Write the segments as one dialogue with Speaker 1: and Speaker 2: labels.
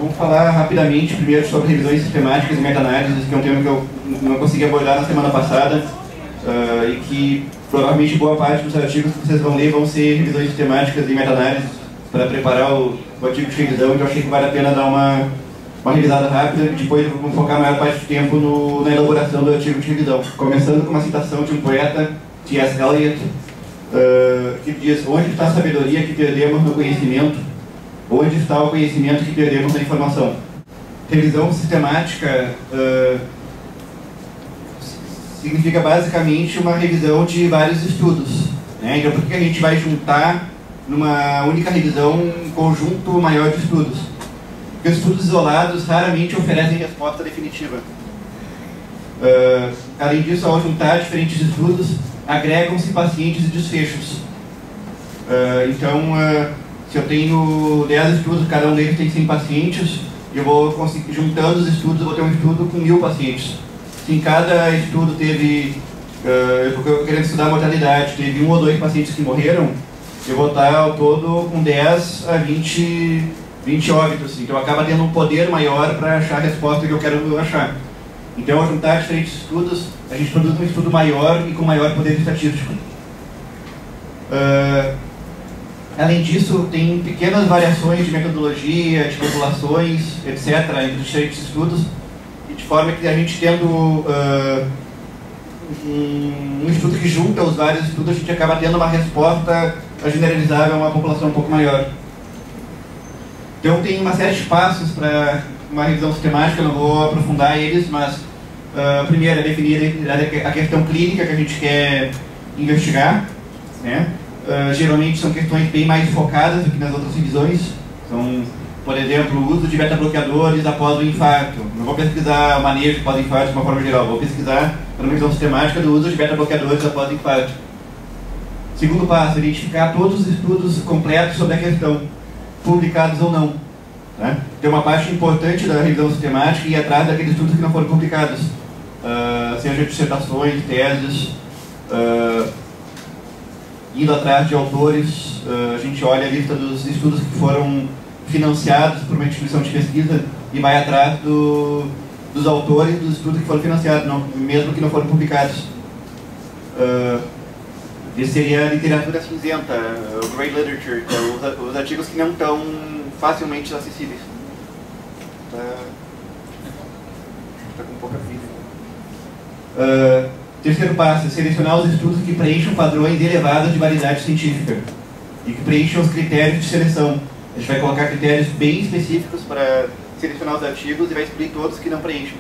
Speaker 1: vou falar rapidamente primeiro sobre revisões sistemáticas e meta-análises, que é um tema que eu não consegui abordar na semana passada, e que provavelmente boa parte dos artigos que vocês vão ler vão ser revisões sistemáticas e meta-análises para preparar o artigo de revisão, então eu achei que vale a pena dar uma revisada rápida e depois vamos focar a maior parte do tempo na elaboração do artigo de revisão. Começando com uma citação de um poeta, T.S. Eliot, que diz: onde está a sabedoria que perdemos no conhecimento? Onde está o conhecimento que perdemos na informação? Revisão sistemática significa basicamente uma revisão de vários estudos, né? Então por que a gente vai juntar numa única revisão um conjunto maior de estudos? Porque os estudos isolados raramente oferecem resposta definitiva. Além disso, ao juntar diferentes estudos, agregam-se pacientes e desfechos. Então, se eu tenho 10 estudos, cada um deles tem 100 pacientes, eu vou conseguir, juntando os estudos, eu vou ter um estudo com 1000 pacientes. Se em cada estudo teve, eu querendo estudar a mortalidade, teve 1 ou 2 pacientes que morreram, eu vou estar ao todo com 10 a 20 óbitos. Então acaba tendo um poder maior para achar a resposta que eu quero achar. Então, ao juntar diferentes estudos, a gente produz um estudo maior e com maior poder estatístico. Além disso, tem pequenas variações de metodologia, de populações, etc., entre os diferentes estudos, e de forma que a gente tendo um estudo que junta os vários estudos, a gente acaba tendo uma resposta generalizável a uma população um pouco maior. Então tem uma série de passos para uma revisão sistemática, eu não vou aprofundar eles, mas primeiro é definir a questão clínica que a gente quer investigar, né? Geralmente são questões bem mais focadas do que nas outras revisões. São, por exemplo, o uso de beta-bloqueadores após o infarto. Não vou pesquisar o manejo pós-infarto de uma forma geral, vou pesquisar para uma revisão sistemática do uso de beta-bloqueadores após o infarto. Segundo passo, identificar todos os estudos completos sobre a questão, publicados ou não. Né? Tem uma parte importante da revisão sistemática e ir atrás daqueles estudos que não foram publicados, seja dissertações, teses, indo atrás de autores. A gente olha a lista dos estudos que foram financiados por uma instituição de pesquisa e vai atrás dos autores dos estudos que foram financiados, mesmo que não foram publicados. Isso seria a literatura cinzenta, o Grey Literature, que é os artigos que não estão facilmente acessíveis. Está com pouca vida. Terceiro passo, selecionar os estudos que preencham padrões elevados de validade científica e que preencham os critérios de seleção. A gente vai colocar critérios bem específicos para selecionar os artigos e vai excluir todos que não preencham.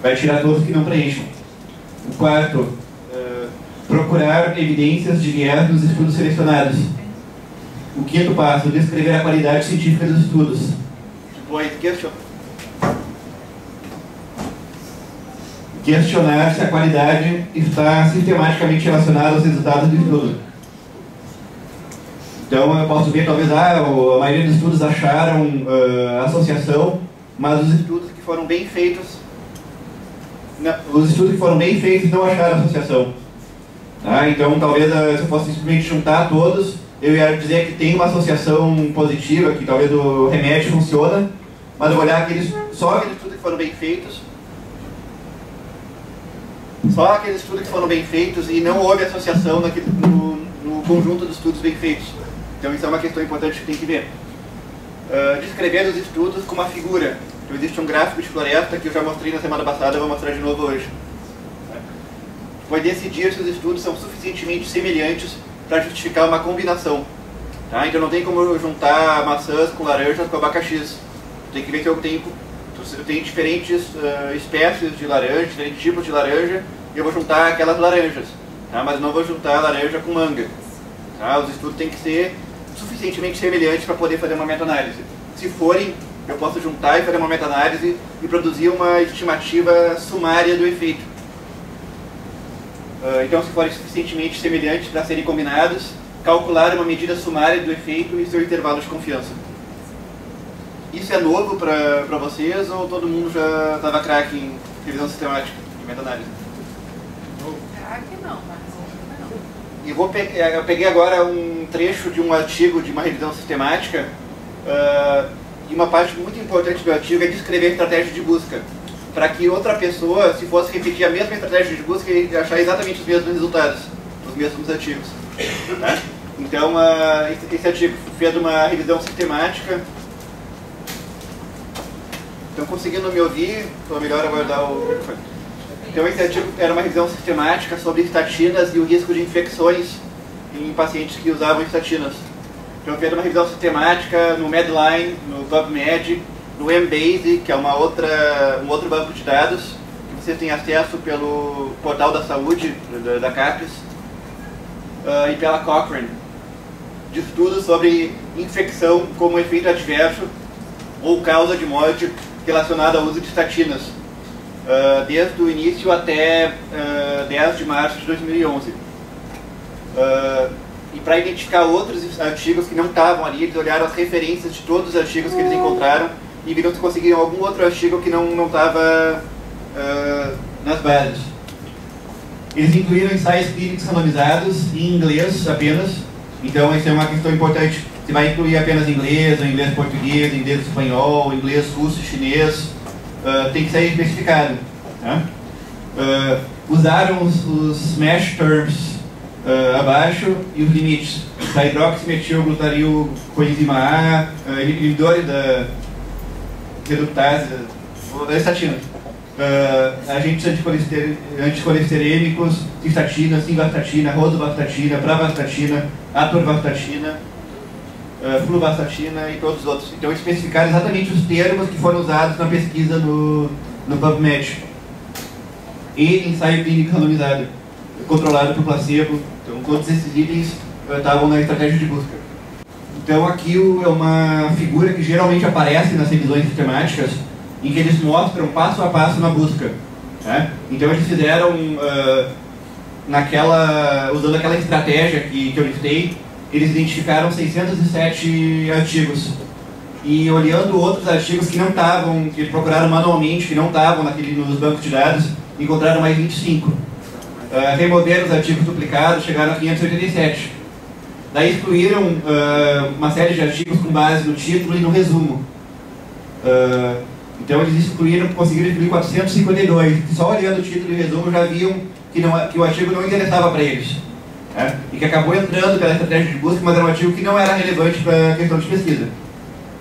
Speaker 1: Vai tirar todos que não preencham. O quarto, procurar evidências de viés nos estudos selecionados. O quinto passo, descrever a qualidade científica dos estudos. Depois, questionar se a qualidade está sistematicamente relacionada aos resultados do estudo. Então eu posso ver, talvez, a maioria dos estudos acharam associação, mas os estudos que foram bem feitos não acharam associação. Então talvez se eu fosse simplesmente juntar todos, eu ia dizer que tem uma associação positiva, que talvez o remédio funciona, mas eu vou olhar só aqueles estudos que foram bem feitos, e não houve associação no conjunto dos estudos bem feitos. Então isso é uma questão importante que tem que ver. Descrever os estudos com uma figura. Então existe um gráfico de floresta que eu já mostrei na semana passada, eu vou mostrar de novo hoje. Vai decidir se os estudos são suficientemente semelhantes para justificar uma combinação. Então não tem como eu juntar maçãs com laranjas com abacaxis. Tem que ver que eu tenho diferentes espécies de laranja, diferentes tipos de laranja, e eu vou juntar aquelas laranjas, mas não vou juntar laranja com manga. Os estudos têm que ser suficientemente semelhantes para poder fazer uma meta-análise. Se forem, eu posso juntar e fazer uma meta-análise e produzir uma estimativa sumária do efeito. Então, se forem suficientemente semelhantes para serem combinados, calcular uma medida sumária do efeito e seu intervalo de confiança. Isso é novo para vocês ou todo mundo já estava craque em revisão sistemática de meta-análise?
Speaker 2: Craque não, mas
Speaker 1: eu peguei agora um trecho de um artigo de uma revisão sistemática, e uma parte muito importante do artigo é descrever a estratégia de busca, para que outra pessoa, se fosse repetir a mesma estratégia de busca, ia achar exatamente os mesmos resultados, os mesmos artigos. Né? Então, esse artigo fez uma revisão sistemática. Estão conseguindo me ouvir? Ou melhor aguardar o microfone? Então, esse artigo era uma revisão sistemática sobre estatinas e o risco de infecções em pacientes que usavam estatinas. Então, fez uma revisão sistemática no Medline, no PubMed, no Embase, que é um outro banco de dados, que vocês têm acesso pelo portal da saúde da CAPES, e pela Cochrane, de estudos sobre infecção como efeito adverso ou causa de morte relacionada ao uso de estatinas, desde o início até 10 de março de 2011. E para identificar outros artigos que não estavam ali, eles olharam as referências de todos os artigos que eles encontraram e viram se conseguiram algum outro artigo que não estava nas bases. Eles incluíram ensaios clínicos randomizados em inglês apenas, então essa é uma questão importante. Você vai incluir apenas inglês, ou inglês português, inglês espanhol, inglês russo, chinês, tem que ser especificado. Né? Usaram os smash terms abaixo e os limites. Da hidroximetilglutario coenzima A, inibidores da reductase, da estatina. Agentes anticolesterêmicos, cistatina, simvastatina, rosuvastatina, pravastatina, atorvastatina, fluvastatina e todos os outros. Então, especificar exatamente os termos que foram usados na pesquisa no PubMed. E ensaio clínico randomizado, controlado por placebo. Então, todos esses itens estavam na estratégia de busca. Então, aqui é uma figura que geralmente aparece nas revisões sistemáticas, em que eles mostram passo a passo na busca. Né? Então, eles fizeram, usando aquela estratégia que eu listei, eles identificaram 607 artigos. E olhando outros artigos que não estavam, que eles procuraram manualmente, que não estavam nos bancos de dados, encontraram mais 25. Removeram os artigos duplicados, chegaram a 587. Daí excluíram uma série de artigos com base no título e no resumo. Então eles conseguiram excluir 452. Só olhando o título e o resumo já viam que o artigo não interessava para eles. Né? E que acabou entrando pela estratégia de busca, mas era um artigo que não era relevante para a questão de pesquisa.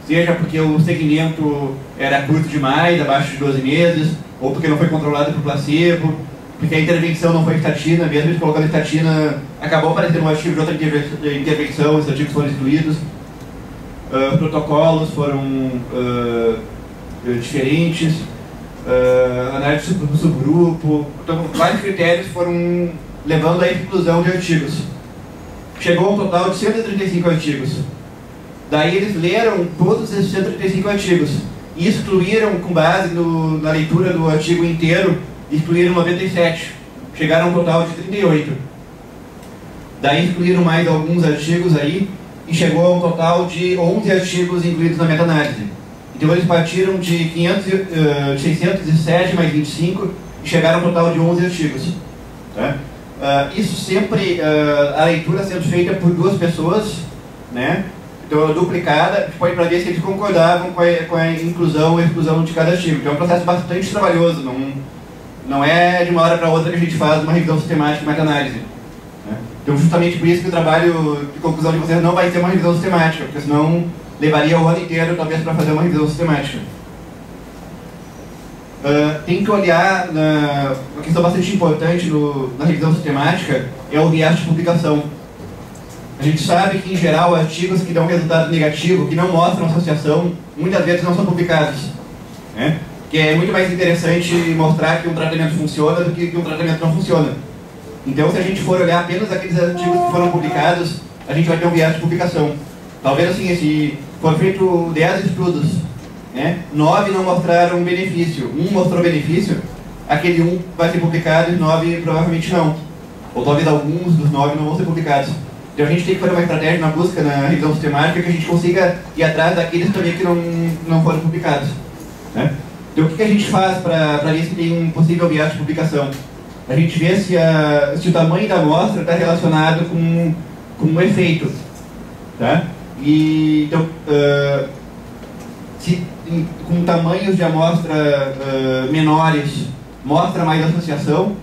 Speaker 1: Seja porque o segmento era curto demais, abaixo de 12 meses, ou porque não foi controlado por placebo, porque a intervenção não foi estatina, mesmo eles colocando estatina, acabou aparecendo um artigo de outra intervenção, os artigos foram excluídos. Protocolos foram diferentes, análise do subgrupo, então vários critérios foram levando à exclusão de artigos. Chegou a um total de 135 artigos. Daí eles leram todos esses 135 artigos e excluíram, com base na leitura do artigo inteiro, excluíram 97. Chegaram a um total de 38. Daí excluíram mais alguns artigos aí e chegou a um total de 11 artigos incluídos na meta-análise. Então eles partiram de 607 mais 25 e chegaram a um total de 11 artigos. Tá? Isso sempre, a leitura sendo feita por duas pessoas, né? Então, duplicada, pode para ver se eles concordavam com a inclusão ou exclusão de cada artigo. Então, é um processo bastante trabalhoso, não é de uma hora para outra que a gente faz uma revisão sistemática e meta-análise. Né? Então, justamente por isso que o trabalho de conclusão de vocês não vai ser uma revisão sistemática, porque senão levaria o ano inteiro, talvez, para fazer uma revisão sistemática. Tem que olhar, uma questão bastante importante na revisão sistemática, é o viés de publicação. A gente sabe que, em geral, artigos que dão resultado negativo, que não mostram associação, muitas vezes não são publicados. Né? Que é muito mais interessante mostrar que um tratamento funciona do que um tratamento não funciona. Então, se a gente for olhar apenas aqueles artigos que foram publicados, a gente vai ter um viés de publicação. Talvez, assim, se for feito 10 estudos, né, 9 não mostraram benefício, 1 mostrou benefício, aquele 1 vai ser publicado e 9 provavelmente não. Ou talvez alguns dos 9 não vão ser publicados. Então a gente tem que fazer uma estratégia na busca, na revisão sistemática, que a gente consiga ir atrás daqueles também que não foram publicados. Né? Então o que a gente faz para ver se tem um possível viés de publicação? a gente vê se o tamanho da amostra está relacionado com um efeito. Tá? E, então, se com tamanhos de amostra menores mostra mais associação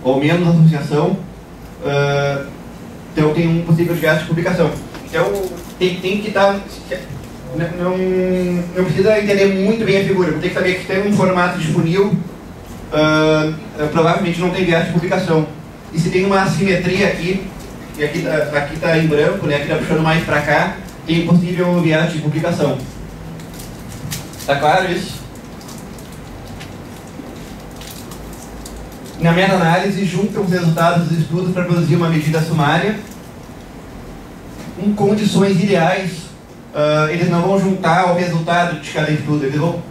Speaker 1: ou menos associação, então tem um possível desgaste de publicação. Então tem que estar... Não precisa entender muito bem a figura, tem que saber que tem um formato de funil, provavelmente não tem viés de publicação. E se tem uma assimetria aqui, e aqui está em branco, né, aqui está puxando mais para cá, tem possível viés de publicação. Está claro isso? Na meta-análise, juntam os resultados dos estudos para produzir uma medida sumária. Em condições ideais, eles não vão juntar o resultado de cada estudo, eles vão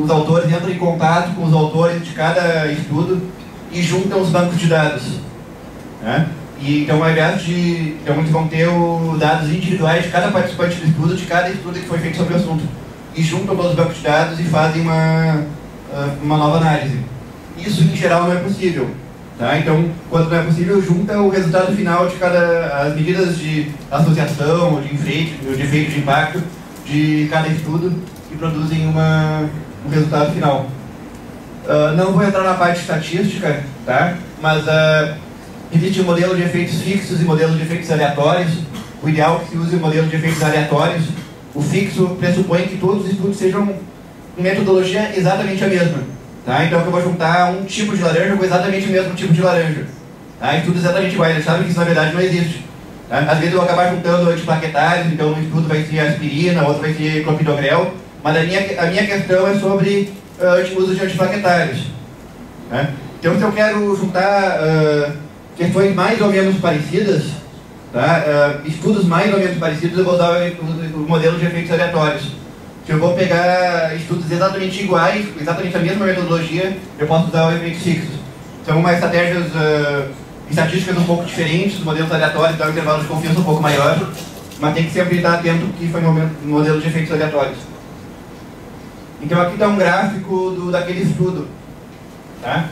Speaker 1: os autores entram em contato com os autores de cada estudo e juntam os bancos de dados. Né? E, então, ao invés de... Então, eles vão ter os dados individuais de cada participante do estudo, de cada estudo que foi feito sobre o assunto. E juntam todos os bancos de dados e fazem uma nova análise. Isso, em geral, não é possível. Tá? Então, quando não é possível, junta o resultado final de as medidas de associação, de efeito de impacto de cada estudo e produzem um resultado final. Não vou entrar na parte estatística, tá? Mas existe um modelo de efeitos fixos e modelo de efeitos aleatórios. O ideal é que se use o modelo de efeitos aleatórios. O fixo pressupõe que todos os estudos sejam com metodologia exatamente a mesma. Tá? Então eu vou juntar um tipo de laranja com exatamente o mesmo tipo de laranja. Tá? Estudos exatamente iguais, eles sabem que isso na verdade não existe. Tá? Às vezes eu vou acabar juntando antiplaquetários, então um estudo vai ser aspirina, outro vai ser clopidogrel, mas a minha questão é sobre uso de antiplaquetários. Tá? Então se eu quero juntar questões mais ou menos parecidas, tá? Estudos mais ou menos parecidos, eu vou usar o modelo de efeitos aleatórios. Se eu vou pegar estudos exatamente iguais, exatamente a mesma metodologia, eu posso usar o efeito fixo. São umas estratégias estatísticas um pouco diferentes, os modelos aleatórios dão um intervalo de confiança um pouco maior, mas tem que sempre estar atento que foi um modelo de efeitos aleatórios. Então aqui está um gráfico daquele estudo. Tá?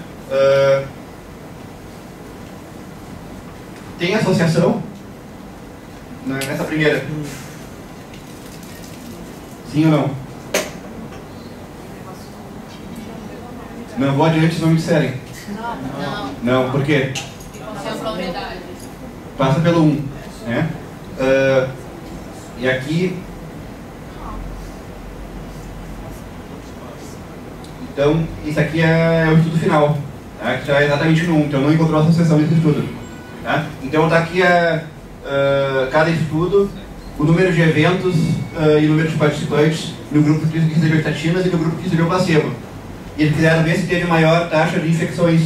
Speaker 1: Tem associação nessa primeira? Sim ou não? Não vou adiante se não me disserem. Não, por quê? Passa pelo 1. Né? E aqui... Então, isso aqui é o estudo final. Tá? Que já é exatamente no 1, então não encontrou associação nesse estudo. Tá? Então está aqui cada estudo, o número de eventos e o número de participantes no grupo que recebeu estatinas e no grupo que recebeu placebo. E eles quiseram ver se teve maior taxa de infecções.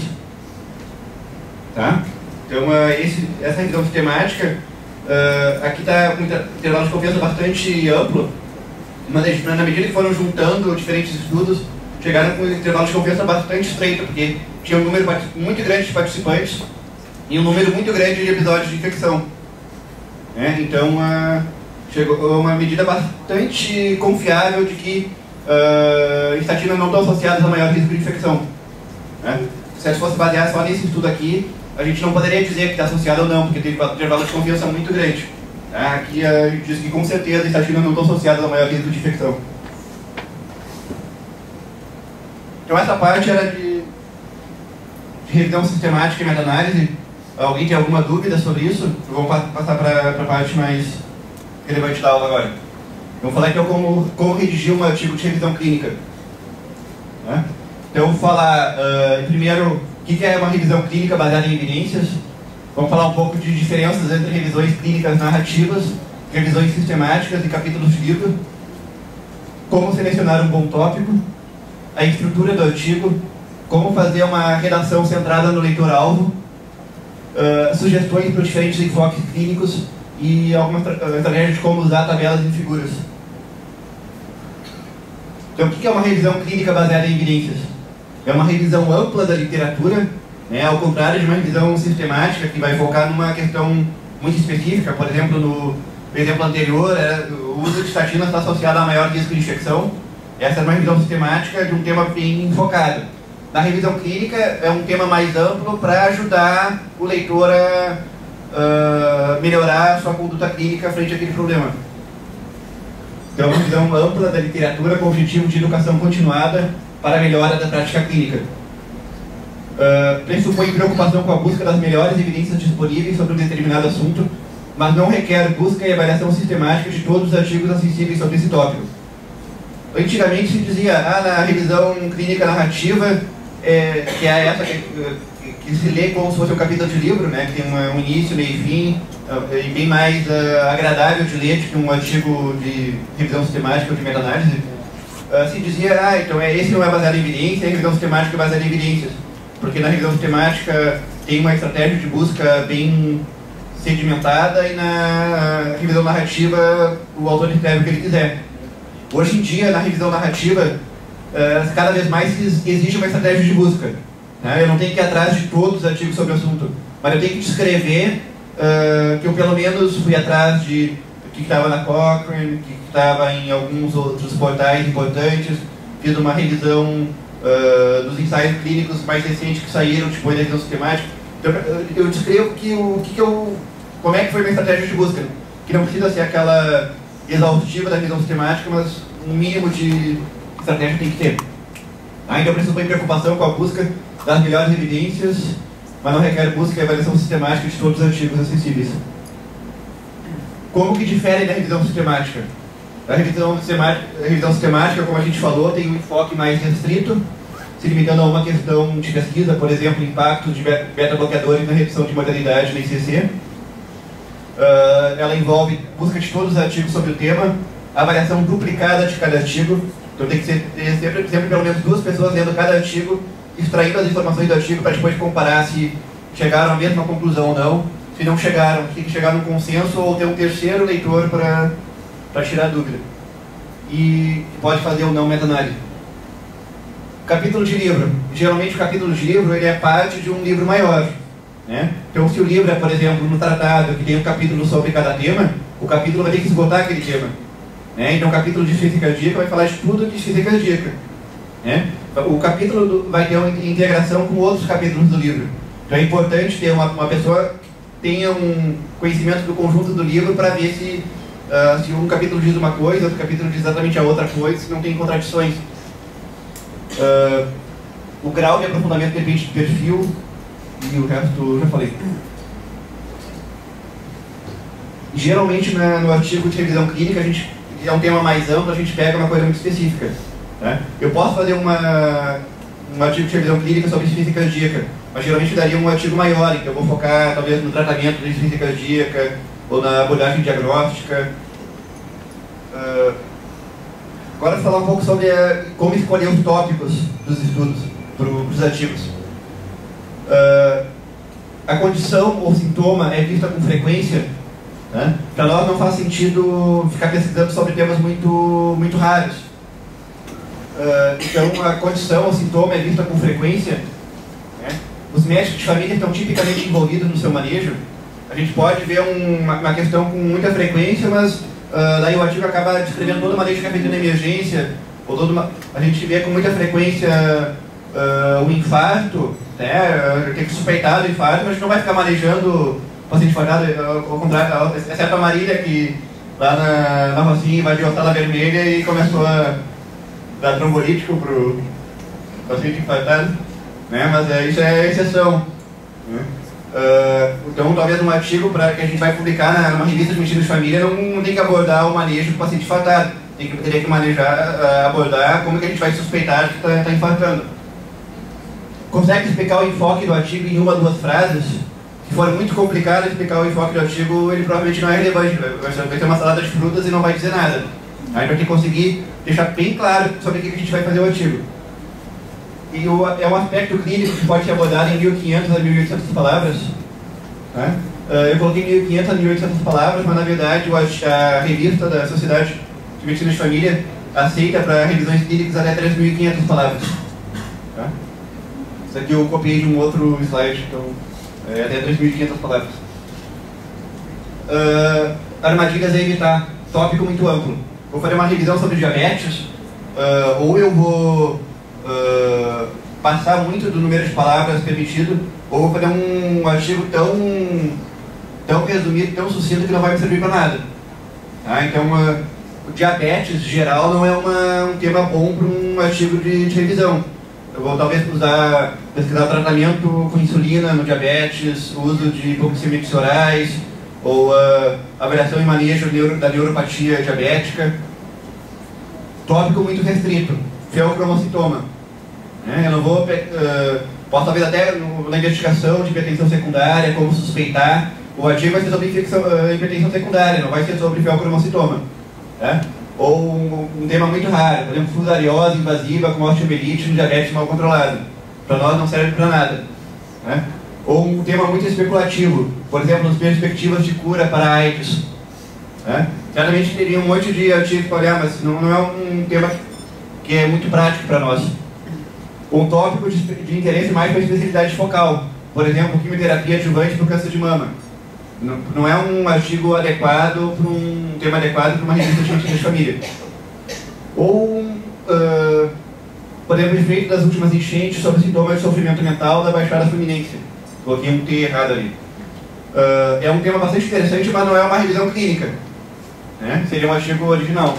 Speaker 1: Tá? Então, essa revisão sistemática, aqui está com um intervalo de confiança bastante amplo, mas na medida que foram juntando diferentes estudos, chegaram com um intervalo de confiança bastante estreito, porque tinha um número muito grande de participantes e um número muito grande de episódios de infecção. Então, chegou uma medida bastante confiável de que estatinas não estão associadas a maior risco de infecção. Se a gente fosse basear só nesse estudo aqui, a gente não poderia dizer que está associado ou não, porque tem um intervalo de confiança muito grande. Aqui a gente diz que com certeza estatinas não estão associadas a maior risco de infecção. Então essa parte era de revisão sistemática e meta-análise. Alguém tem alguma dúvida sobre isso? Vamos passar para a parte mais relevante da aula agora. Vamos falar então como redigir um artigo de revisão clínica. Então vou falar primeiro o que é uma revisão clínica baseada em evidências. Vamos falar um pouco de diferenças entre revisões clínicas narrativas, revisões sistemáticas e capítulos de livro. Como selecionar um bom tópico, a estrutura do artigo, como fazer uma redação centrada no leitor-alvo, sugestões para diferentes enfoques clínicos e algumas estratégias de como usar tabelas e figuras. Então, o que é uma revisão clínica baseada em evidências? É uma revisão ampla da literatura, ao contrário de uma revisão sistemática que vai focar numa questão muito específica. Por exemplo, no exemplo anterior, o uso de estatinas está associado a maior risco de infecção. Essa é uma revisão sistemática de um tema bem focado. Na revisão clínica é um tema mais amplo para ajudar o leitor a melhorar a sua conduta clínica frente àquele problema. Então, é uma visão ampla da literatura com o objetivo de educação continuada para a melhora da prática clínica. Pressupõe preocupação com a busca das melhores evidências disponíveis sobre um determinado assunto, mas não requer busca e avaliação sistemática de todos os artigos acessíveis sobre esse tópico. Antigamente se dizia, na revisão clínica narrativa, que é essa que se lê como se fosse um capítulo de livro, né, que tem um início, meio e fim, e bem mais agradável de ler do que um artigo de revisão sistemática ou de meta-análise. Se dizia, então esse não é baseado em evidência, a revisão sistemática é baseada em evidências. Porque na revisão sistemática tem uma estratégia de busca bem sedimentada e na revisão narrativa o autor escreve o que ele quiser. Hoje em dia, na revisão narrativa, cada vez mais exige uma estratégia de busca. Né? Eu não tenho que ir atrás de todos os artigos sobre o assunto, mas eu tenho que descrever que eu pelo menos fui atrás de o que estava na Cochrane, o que estava em alguns outros portais importantes, fiz uma revisão dos ensaios clínicos mais recentes que saíram depois da revisão sistemática. Então, eu descrevo como é que foi a minha estratégia de busca, que não precisa ser aquela exaustiva da revisão sistemática, mas um mínimo de estratégia tem que ter. Ainda pressupõe preocupação com a busca das melhores evidências, mas não requer busca e avaliação sistemática de todos os artigos acessíveis. Como que difere da revisão sistemática? A revisão sistemática, como a gente falou, tem um enfoque mais restrito, se limitando a uma questão de pesquisa, por exemplo, impacto de beta-bloqueadores na redução de mortalidade na ICC. Ela envolve busca de todos os artigos sobre o tema, avaliação duplicada de cada artigo, então tem que ser sempre pelo menos 2 pessoas lendo cada artigo, extraindo as informações do artigo para depois comparar se chegaram à mesma conclusão ou não. Se não chegaram, tem que chegar num consenso ou ter um terceiro leitor para tirar a dúvida. E pode fazer ou não meta-análise. Capítulo de livro. Geralmente o capítulo de livro ele é parte de um livro maior. Né? Então se o livro é, por exemplo, no tratado, que tem um capítulo sobre cada tema, o capítulo vai ter que esgotar aquele tema. Né? Então o capítulo de disfísia cardíaca vai falar de tudo de disfísia cardíaca. Né? O capítulo vai ter uma integração com outros capítulos do livro. Então é importante ter uma pessoa que tenha um conhecimento do conjunto do livro para ver se um capítulo diz uma coisa, outro capítulo diz exatamente a outra coisa, se não tem contradições. O grau de aprofundamento depende do perfil e o resto eu já falei. Geralmente no artigo de revisão clínica, a gente, que é um tema mais amplo, a gente pega uma coisa muito específica. Né? Eu posso fazer um artigo de revisão clínica sobre disfísia cardíaca, mas geralmente daria um artigo maior, então eu vou focar talvez no tratamento da disfísia cardíaca ou na abordagem diagnóstica. Agora vou falar um pouco sobre como escolher os tópicos dos estudos para os artigos. A condição ou sintoma é vista com frequência. Né? Para nós não faz sentido ficar pesquisando sobre temas muito raros. Então a condição ou sintoma é vista com frequência. Né? Os médicos de família estão tipicamente envolvidos no seu manejo. A gente pode ver uma questão com muita frequência, mas daí o artigo acaba descrevendo todo o manejo que é feito na emergência, a gente vê com muita frequência o infarto, né? Tem que suspeitar do infarto, mas a gente não vai ficar manejando o paciente infartado, ao contrário, exceto a Marília, que lá na Rocinha invadiu a sala vermelha e começou a dar trombolítico para o paciente infartado, né? Mas isso é exceção. Né? Então, talvez um artigo que a gente vai publicar numa revista de medicina de família não tem que abordar o manejo do paciente infartado. Teria que abordar como que a gente vai suspeitar que está infartando. Consegue explicar o enfoque do artigo em 1 ou 2 frases? Se for muito complicado explicar o enfoque do artigo, ele provavelmente não é relevante. Vai ter uma salada de frutas e não vai dizer nada. Aí vai ter que conseguir deixar bem claro sobre o que a gente vai fazer o artigo. E é um aspecto clínico que pode ser abordado em 1.500 a 1.800 palavras. Né? Eu coloquei 1.500 a 1.800 palavras, mas na verdade a revista da Sociedade de Medicina de Família aceita para revisões clínicas até 3.500 palavras. Tá? Isso aqui eu copiei de um outro slide, então é até 3.500 palavras. Armadilhas a evitar. Tópico muito amplo. Vou fazer uma revisão sobre diabetes, ou eu vou passar muito do número de palavras permitido, ou vou fazer um artigo tão resumido, tão sucinto que não vai me servir para nada. Tá? Então, o diabetes geral não é um tema bom para um artigo de revisão. Eu vou talvez pesquisar o tratamento com insulina no diabetes, o uso de hipoglicemiantes orais, ou avaliação e manejo da neuropatia diabética. Tópico muito restrito, feocromocitoma. Eu não vou... posso talvez até na investigação de hipertensão secundária, como suspeitar. O artigo vai ser sobre hipertensão secundária, não vai ser sobre feocromocitoma. Tá? Ou um tema muito raro, por exemplo, fusariose invasiva com osteomielite no diabetes mal controlado. Para nós não serve para nada. Né? Ou um tema muito especulativo, por exemplo, as perspectivas de cura para a AIDS. Né? Certamente teria um monte de artigos para olhar, mas não é um tema que é muito prático para nós. Um tópico de interesse mais para a especialidade focal, por exemplo, quimioterapia adjuvante para o câncer de mama. Não é um artigo adequado para um tema adequado para uma revista de medicina de família. Ou, por exemplo, efeito das últimas enchentes sobre sintomas de sofrimento mental da Baixada Fluminense. Coloquei um T errado ali. É um tema bastante interessante, mas não é uma revisão clínica. Né? Seria um artigo original.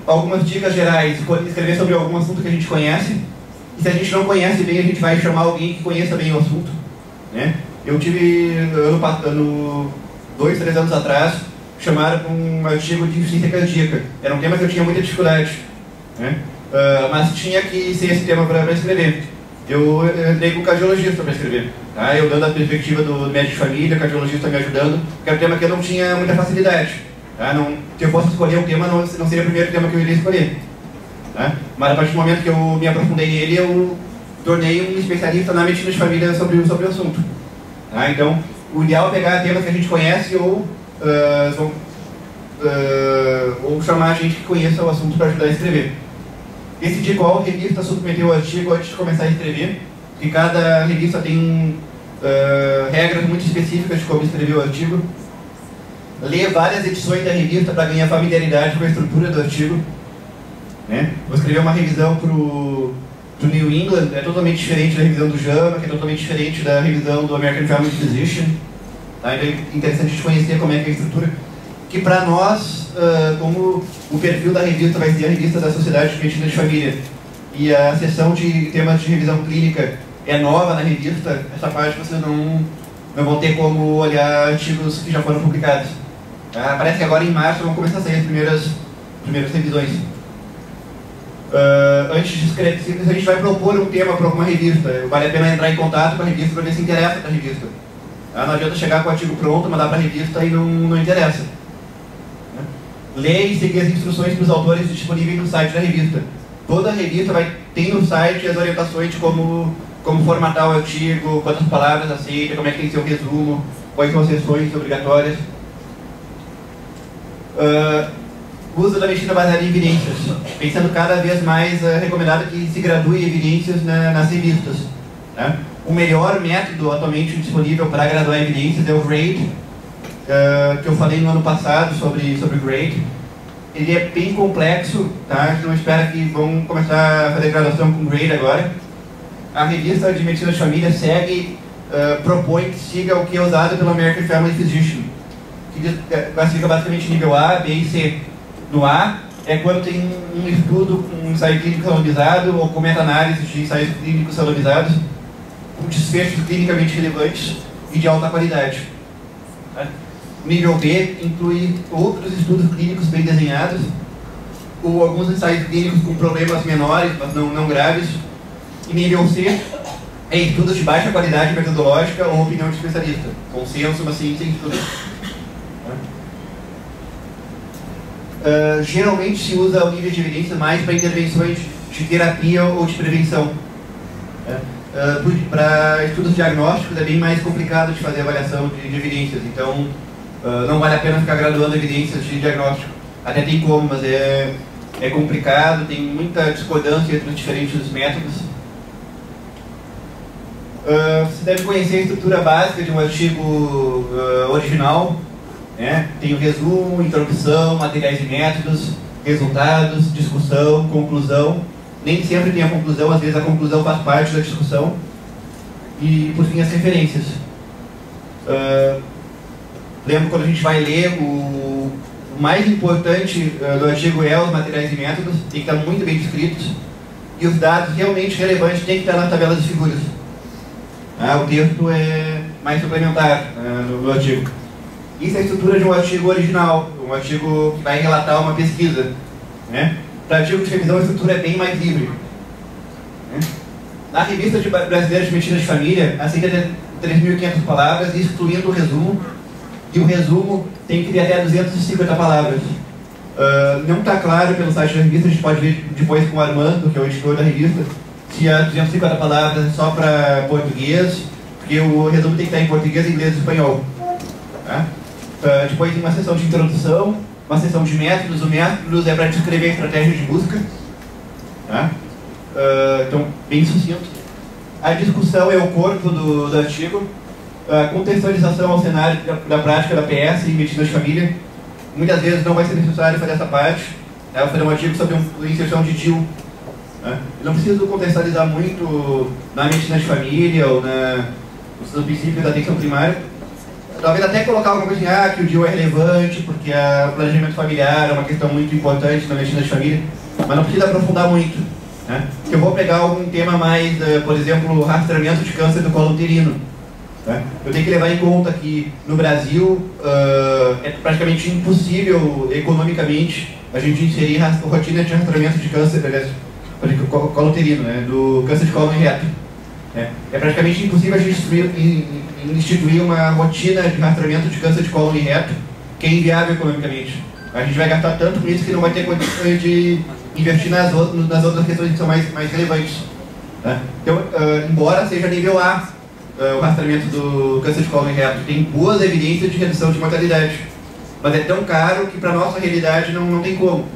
Speaker 1: Algumas dicas gerais: escrever sobre algum assunto que a gente conhece. E se a gente não conhece bem, a gente vai chamar alguém que conheça bem o assunto. Né? Eu tive, 2, 3 anos atrás, chamaram para um artigo de insuficiência cardíaca. Era um tema que eu tinha muita dificuldade. Né? Mas tinha que ser esse tema para escrever. Eu entrei com um cardiologista para escrever. Tá? Eu dando a perspectiva do médico de família, o cardiologista me ajudando, porque era um tema que eu não tinha muita facilidade. Tá? Se eu fosse escolher um tema, não seria o primeiro tema que eu iria escolher. Tá? Mas a partir do momento que eu me aprofundei nele, eu tornei um especialista na medicina de família sobre o assunto. Tá? Então, o ideal é pegar temas que a gente conhece ou chamar a gente que conheça o assunto para ajudar a escrever. Decidir qual revista submeter o artigo antes de começar a escrever, porque cada revista tem regras muito específicas de como escrever o artigo. Ler várias edições da revista para ganhar familiaridade com a estrutura do artigo. Né? Vou escrever uma revisão para o New England, é totalmente diferente da revisão do JAMA, que é totalmente diferente da revisão do American Family Physician. Tá? Então é interessante a gente conhecer como é que é a estrutura. Que para nós, como o perfil da revista vai ser a revista da Sociedade de Medicina de Família e a seção de temas de revisão clínica é nova na revista, essa parte vocês não vão ter como olhar artigos que já foram publicados. Parece que agora em março vão começar a sair as primeiras revisões. Antes de escrever, se a gente vai propor um tema para alguma revista, vale a pena entrar em contato com a revista para ver se interessa para a revista. Não adianta chegar com o artigo pronto, mandar para a revista e não interessa. Ler e seguir as instruções para os autores disponíveis no site da revista. Toda revista tem no site as orientações de como formatar o artigo, quantas palavras aceita, como é que tem que ser o resumo, quais são as sessões obrigatórias. Uso da medicina baseada em evidências, pensando cada vez mais recomendado que se gradue evidências nas revistas. Né? O melhor método atualmente disponível para graduar evidências é o GRADE, que eu falei no ano passado sobre GRADE. Ele é bem complexo, tá? A gente não espera que vão começar a fazer graduação com GRADE agora. A revista de medicina de família propõe que siga o que é usado pelo American Family Physician, que classifica basicamente nível A, B e C. No A é quando tem um estudo com um ensaio clínico randomizado ou com meta-análise de ensaios clínicos randomizados, com desfechos clinicamente relevantes e de alta qualidade. Tá? Nível B inclui outros estudos clínicos bem desenhados, ou alguns ensaios clínicos com problemas menores, mas não graves. E nível C é estudos de baixa qualidade metodológica ou opinião de especialista, consenso, mas sem estudos. Geralmente se usa o nível de evidência mais para intervenções de terapia ou de prevenção. Para estudos diagnósticos é bem mais complicado de fazer avaliação de evidências, então não vale a pena ficar graduando evidências de diagnóstico. Até tem como, mas é complicado, tem muita discordância entre os diferentes métodos. Você deve conhecer a estrutura básica de um artigo original. Tem o resumo, introdução, materiais e métodos, resultados, discussão, conclusão. nem sempre tem a conclusão, às vezes a conclusão faz parte da discussão. E, por fim, as referências. Lembro quando a gente vai ler, o mais importante do artigo é os materiais e métodos, tem que estar muito bem descritos, e os dados realmente relevantes têm que estar nas tabelas de figuras. O texto é mais suplementar no artigo. Isso é a estrutura de um artigo original, um artigo que vai relatar uma pesquisa. Para artigo de revisão, a estrutura é bem mais livre. Na revista brasileira de medicina de família, aceita 3.500 palavras, excluindo o resumo, e o resumo tem que ter até 250 palavras. Não está claro pelo site da revista, a gente pode ver depois com o Armando, que é o editor da revista, se há 250 palavras só para português, porque o resumo tem que estar em português, inglês e espanhol. Depois tem uma seção de introdução, uma seção de métodos. O métodos é para descrever a estratégia de busca. Então, bem sucinto. A discussão é o corpo do artigo. A contextualização ao cenário da prática da PS e medicina de família. Muitas vezes não vai ser necessário fazer essa parte. Eu vou fazer um artigo sobre a inserção de DIL. Eu não preciso contextualizar muito na medicina de família ou nos princípios da atenção primária. Talvez até colocar alguma coisa assim, que o DIL é relevante, porque o planejamento familiar é uma questão muito importante na medicina de família, mas não precisa aprofundar muito. Eu vou pegar algum tema mais, por exemplo, rastreamento de câncer do colo uterino. Eu tenho que levar em conta que no Brasil é praticamente impossível economicamente a gente inserir rotina de rastreamento de câncer, do colo uterino, do câncer de colo e reto. É praticamente impossível a gente instituir uma rotina de rastreamento de câncer de colo e reto, que é inviável economicamente. A gente vai gastar tanto com isso que não vai ter condições de investir nas outras questões que são mais relevantes. Então, embora seja nível A, o rastreamento do câncer de colo e reto, tem boas evidências de redução de mortalidade, mas é tão caro que para a nossa realidade não tem como.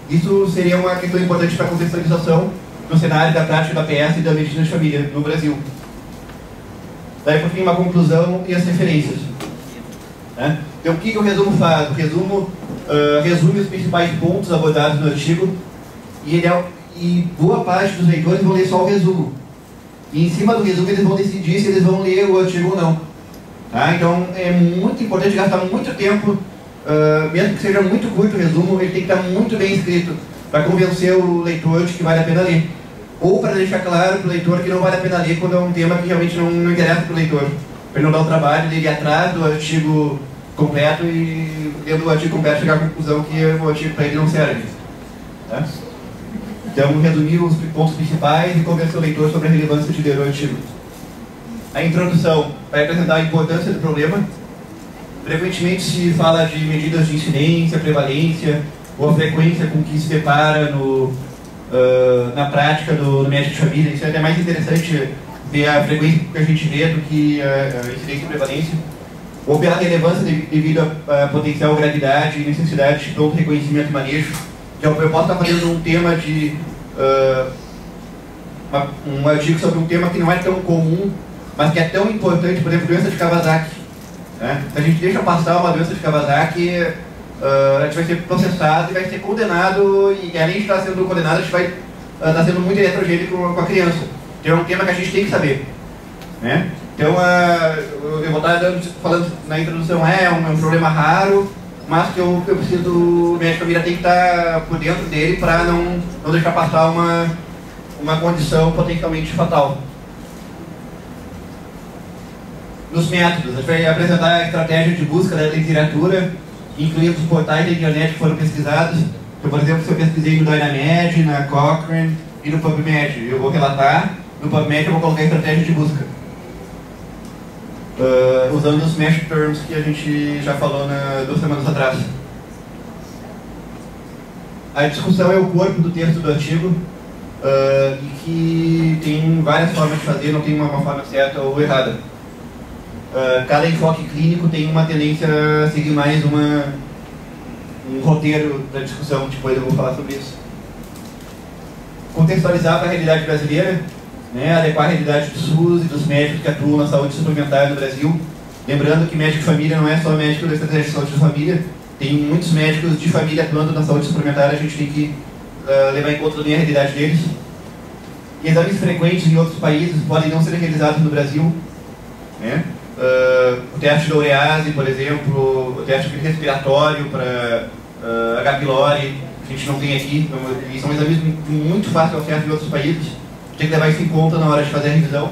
Speaker 1: Isso seria uma questão importante para a contextualização no cenário da prática da PS e da medicina de família no Brasil. Daí, por fim, uma conclusão e as referências. Então, o que o resumo faz? O resumo resume os principais pontos abordados no artigo e boa parte dos leitores vão ler só o resumo. E em cima do resumo eles vão decidir se eles vão ler o artigo ou não. Então, é muito importante gastar muito tempo, mesmo que seja muito curto o resumo, ele tem que estar muito bem escrito para convencer o leitor de que vale a pena ler. Ou para deixar claro para o leitor que não vale a pena ler quando é um tema que realmente não interessa para o leitor. Para ele não dar o trabalho de ir atrás do artigo completo e, dentro do artigo completo, chegar à conclusão que o artigo para ele não serve. Então, resumir os pontos principais e convencer o leitor sobre a relevância de ler o artigo. A introdução vai apresentar a importância do problema. Frequentemente se fala de medidas de incidência, prevalência, ou a frequência com que se depara na prática do médico de família. Isso é até mais interessante ver a frequência que a gente vê do que a incidência e prevalência, ou pela relevância devido à potencial gravidade e necessidade de pronto reconhecimento e manejo. Eu posso estar fazendo um tema de um artigo sobre um tema que não é tão comum, mas que é tão importante, por exemplo, doença de Kawasaki. Se a gente deixa passar uma doença de Kawasaki, a gente vai ser processado e vai ser condenado, e além de estar sendo condenado, a gente vai estar sendo muito heterogêneo com a criança. Então é um tema que a gente tem que saber. Então, eu vou estar falando na introdução, é um problema raro, mas que eu preciso, o médico de família tem que estar por dentro dele para não deixar passar uma condição potencialmente fatal. Nos métodos, a gente vai apresentar a estratégia de busca da literatura, incluindo os portais da internet que foram pesquisados. Então, por exemplo, se eu pesquisei no Dynamed, na Cochrane e no PubMed, eu vou relatar. No PubMed eu vou colocar a estratégia de busca, usando os mesh terms que a gente já falou 2 semanas atrás. A discussão é o corpo do texto do artigo, e que tem várias formas de fazer, não tem uma forma certa ou errada. Cada enfoque clínico tem uma tendência a seguir mais um roteiro da discussão, depois eu vou falar sobre isso. Contextualizar para a realidade brasileira, adequar a realidade do SUS e dos médicos que atuam na saúde suplementar no Brasil. Lembrando que médico de família não é só médico da estratégia de saúde de família, tem muitos médicos de família atuando na saúde suplementar, a gente tem que levar em conta também a realidade deles. exames frequentes em outros países podem não ser realizados no Brasil, né? O teste da urease, por exemplo, o teste respiratório para H. pylori, a gente não tem aqui, então, e são exames muito fáceis de acesso em outros países. Tem que levar isso em conta na hora de fazer a revisão